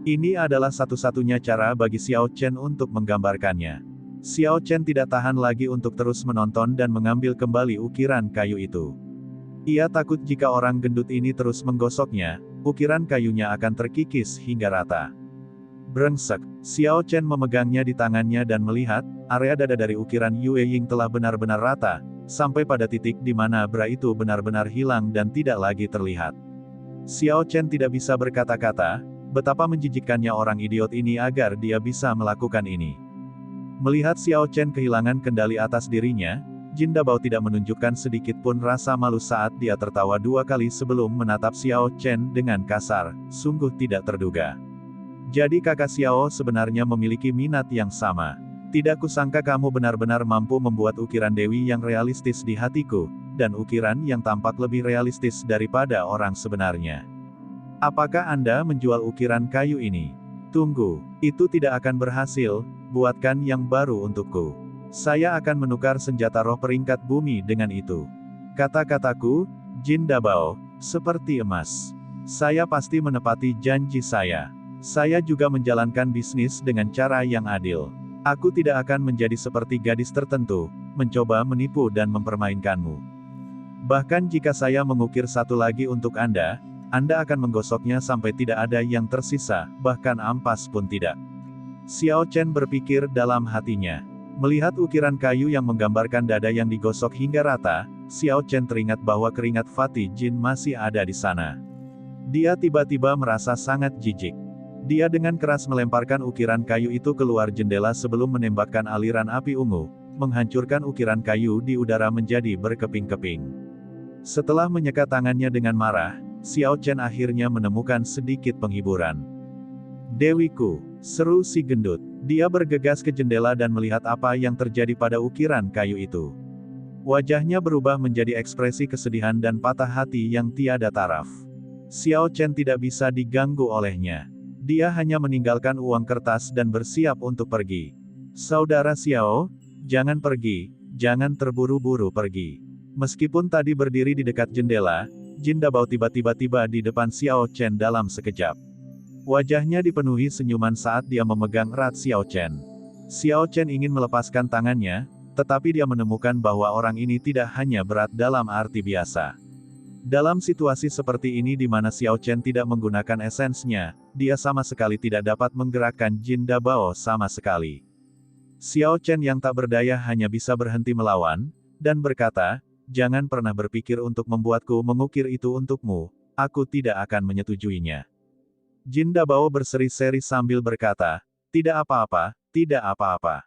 Ini adalah satu-satunya cara bagi Xiao Chen untuk menggambarkannya. Xiao Chen tidak tahan lagi untuk terus menonton dan mengambil kembali ukiran kayu itu. Ia takut jika orang gendut ini terus menggosoknya, ukiran kayunya akan terkikis hingga rata. Brengsek, Xiao Chen memegangnya di tangannya dan melihat, area dada dari ukiran Yue Ying telah benar-benar rata, sampai pada titik di mana bra itu benar-benar hilang dan tidak lagi terlihat. Xiao Chen tidak bisa berkata-kata, betapa menjijikkannya orang idiot ini agar dia bisa melakukan ini. Melihat Xiao Chen kehilangan kendali atas dirinya, Jinda Bao tidak menunjukkan sedikit pun rasa malu saat dia tertawa dua kali sebelum menatap Xiao Chen dengan kasar, sungguh tidak terduga. Jadi kakak Xiao sebenarnya memiliki minat yang sama. Tidak kusangka kamu benar-benar mampu membuat ukiran dewi yang realistis di hatiku, dan ukiran yang tampak lebih realistis daripada orang sebenarnya. Apakah Anda menjual ukiran kayu ini? Tunggu, itu tidak akan berhasil, buatkan yang baru untukku. Saya akan menukar senjata roh peringkat bumi dengan itu. Kata-kataku, Jinda Bao, seperti emas. Saya pasti menepati janji saya. Saya juga menjalankan bisnis dengan cara yang adil. Aku tidak akan menjadi seperti gadis tertentu, mencoba menipu dan mempermainkanmu. Bahkan jika saya mengukir satu lagi untuk Anda akan menggosoknya sampai tidak ada yang tersisa, bahkan ampas pun tidak. Xiao Chen berpikir dalam hatinya. Melihat ukiran kayu yang menggambarkan dada yang digosok hingga rata, Xiao Chen teringat bahwa keringat Fatih Jin masih ada di sana. Dia tiba-tiba merasa sangat jijik. Dia dengan keras melemparkan ukiran kayu itu keluar jendela sebelum menembakkan aliran api ungu, menghancurkan ukiran kayu di udara menjadi berkeping-keping. Setelah menyeka tangannya dengan marah, Xiao Chen akhirnya menemukan sedikit penghiburan. Dewiku, seru si gendut. Dia bergegas ke jendela dan melihat apa yang terjadi pada ukiran kayu itu. Wajahnya berubah menjadi ekspresi kesedihan dan patah hati yang tiada taraf. Xiao Chen tidak bisa diganggu olehnya. Dia hanya meninggalkan uang kertas dan bersiap untuk pergi. Saudara Xiao, jangan pergi, jangan terburu-buru pergi. Meskipun tadi berdiri di dekat jendela, Jin Dabao tiba-tiba tiba di depan Xiao Chen dalam sekejap. Wajahnya dipenuhi senyuman saat dia memegang erat Xiao Chen. Xiao Chen ingin melepaskan tangannya, tetapi dia menemukan bahwa orang ini tidak hanya berat dalam arti biasa. Dalam situasi seperti ini di mana Xiao Chen tidak menggunakan esensnya, dia sama sekali tidak dapat menggerakkan Jin Dabao sama sekali. Xiao Chen yang tak berdaya hanya bisa berhenti melawan, dan berkata, "Jangan pernah berpikir untuk membuatku mengukir itu untukmu, aku tidak akan menyetujuinya." Jin Dabao berseri-seri sambil berkata, "Tidak apa-apa, tidak apa-apa.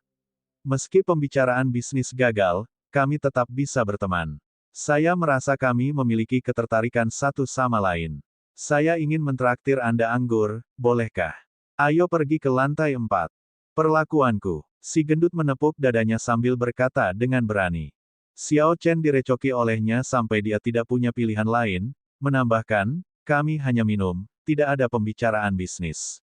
Meski pembicaraan bisnis gagal, kami tetap bisa berteman. Saya merasa kami memiliki ketertarikan satu sama lain. Saya ingin mentraktir Anda anggur, bolehkah? Ayo pergi ke lantai 4. Perlakuanku." Si gendut menepuk dadanya sambil berkata dengan berani. Xiao Chen direcoki olehnya sampai dia tidak punya pilihan lain, menambahkan, "Kami hanya minum, tidak ada pembicaraan bisnis."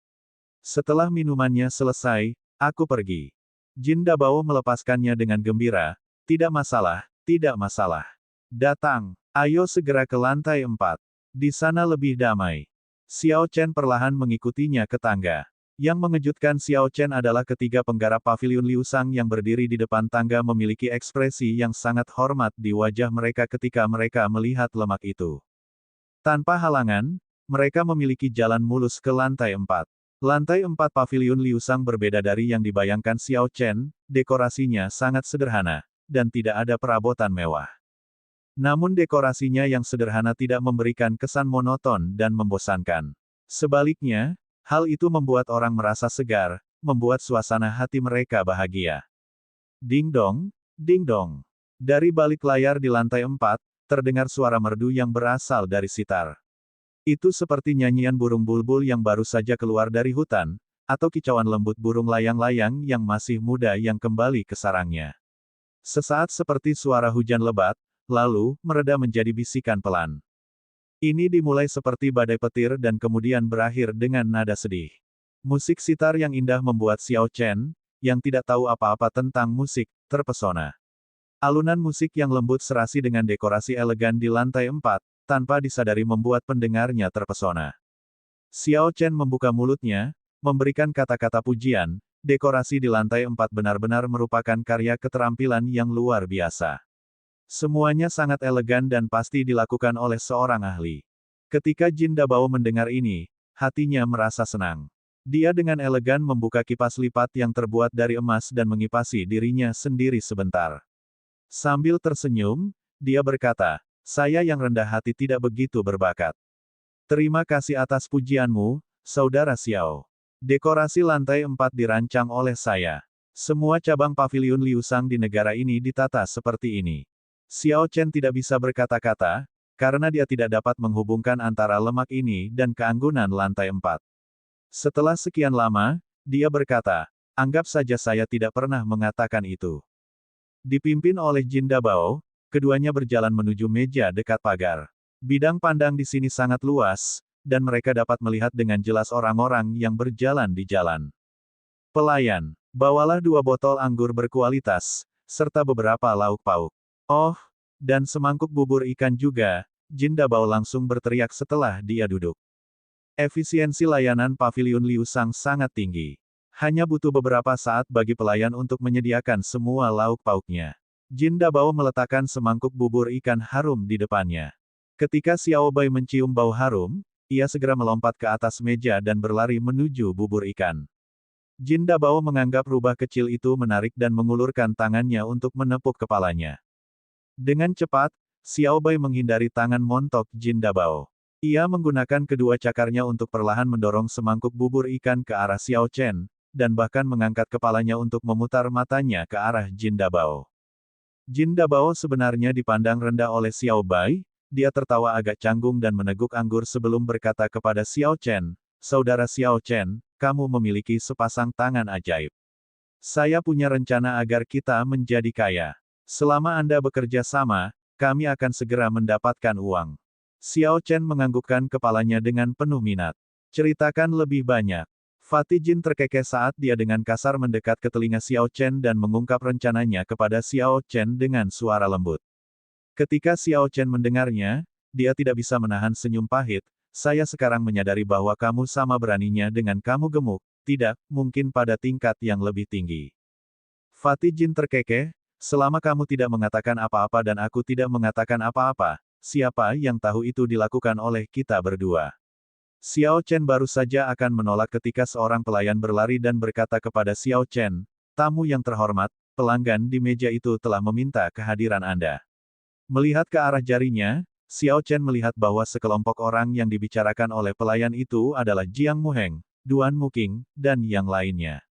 Setelah minumannya selesai, aku pergi. Jin Dabao melepaskannya dengan gembira, "Tidak masalah, tidak masalah. Datang, ayo segera ke lantai 4. Di sana lebih damai." Xiao Chen perlahan mengikutinya ke tangga. Yang mengejutkan Xiao Chen adalah ketiga penggarap paviliun Liu Sang yang berdiri di depan tangga memiliki ekspresi yang sangat hormat di wajah mereka ketika mereka melihat lemak itu. Tanpa halangan, mereka memiliki jalan mulus ke lantai 4. Lantai 4 paviliun Liu Sang berbeda dari yang dibayangkan Xiao Chen, dekorasinya sangat sederhana, dan tidak ada perabotan mewah. Namun dekorasinya yang sederhana tidak memberikan kesan monoton dan membosankan. Sebaliknya, hal itu membuat orang merasa segar, membuat suasana hati mereka bahagia. Ding dong, ding dong. Dari balik layar di lantai 4, terdengar suara merdu yang berasal dari sitar. Itu seperti nyanyian burung bulbul yang baru saja keluar dari hutan, atau kicauan lembut burung layang-layang yang masih muda yang kembali ke sarangnya. Sesaat seperti suara hujan lebat, lalu, mereda menjadi bisikan pelan. Ini dimulai seperti badai petir dan kemudian berakhir dengan nada sedih. Musik sitar yang indah membuat Xiao Chen, yang tidak tahu apa-apa tentang musik, terpesona. Alunan musik yang lembut serasi dengan dekorasi elegan di lantai 4, tanpa disadari membuat pendengarnya terpesona. Xiao Chen membuka mulutnya, memberikan kata-kata pujian, dekorasi di lantai 4 benar-benar merupakan karya keterampilan yang luar biasa. Semuanya sangat elegan dan pasti dilakukan oleh seorang ahli. Ketika Jin Dabao mendengar ini, hatinya merasa senang. Dia dengan elegan membuka kipas lipat yang terbuat dari emas dan mengipasi dirinya sendiri sebentar. Sambil tersenyum, dia berkata, "Saya yang rendah hati tidak begitu berbakat. Terima kasih atas pujianmu, Saudara Xiao. Dekorasi lantai 4 dirancang oleh saya. Semua cabang paviliun Liu Sang di negara ini ditata seperti ini." Xiao Chen tidak bisa berkata-kata, karena dia tidak dapat menghubungkan antara lemak ini dan keanggunan lantai 4. Setelah sekian lama, dia berkata, "Anggap saja saya tidak pernah mengatakan itu." Dipimpin oleh Jin Dabao, keduanya berjalan menuju meja dekat pagar. Bidang pandang di sini sangat luas, dan mereka dapat melihat dengan jelas orang-orang yang berjalan di jalan. "Pelayan, bawalah 2 botol anggur berkualitas, serta beberapa lauk pauk. Oh, dan semangkuk bubur ikan juga," Jin Dabao langsung berteriak setelah dia duduk. Efisiensi layanan Paviliun Liu Sang sangat tinggi. Hanya butuh beberapa saat bagi pelayan untuk menyediakan semua lauk pauknya. Jin Dabao meletakkan semangkuk bubur ikan harum di depannya. Ketika Xiao Bai mencium bau harum, ia segera melompat ke atas meja dan berlari menuju bubur ikan. Jin Dabao menganggap rubah kecil itu menarik dan mengulurkan tangannya untuk menepuk kepalanya. Dengan cepat, Xiao Bai menghindari tangan montok Jin Dabao. Ia menggunakan kedua cakarnya untuk perlahan mendorong semangkuk bubur ikan ke arah Xiao Chen, dan bahkan mengangkat kepalanya untuk memutar matanya ke arah Jin Dabao. Jin Dabao sebenarnya dipandang rendah oleh Xiao Bai, dia tertawa agak canggung dan meneguk anggur sebelum berkata kepada Xiao Chen, "Saudara Xiao Chen, kamu memiliki sepasang tangan ajaib. Saya punya rencana agar kita menjadi kaya. Selama Anda bekerja sama, kami akan segera mendapatkan uang." Xiao Chen menganggukkan kepalanya dengan penuh minat. "Ceritakan lebih banyak." Fatih Jin terkekeh saat dia dengan kasar mendekat ke telinga Xiao Chen dan mengungkap rencananya kepada Xiao Chen dengan suara lembut. Ketika Xiao Chen mendengarnya, dia tidak bisa menahan senyum pahit. "Saya sekarang menyadari bahwa kamu sama beraninya dengan kamu gemuk, tidak, mungkin pada tingkat yang lebih tinggi." Fatih Jin terkekeh, "Selama kamu tidak mengatakan apa-apa dan aku tidak mengatakan apa-apa, siapa yang tahu itu dilakukan oleh kita berdua?" Xiao Chen baru saja akan menolak ketika seorang pelayan berlari dan berkata kepada Xiao Chen, "Tamu yang terhormat, pelanggan di meja itu telah meminta kehadiran Anda." Melihat ke arah jarinya, Xiao Chen melihat bahwa sekelompok orang yang dibicarakan oleh pelayan itu adalah Jiang Muheng, Duan Muking, dan yang lainnya.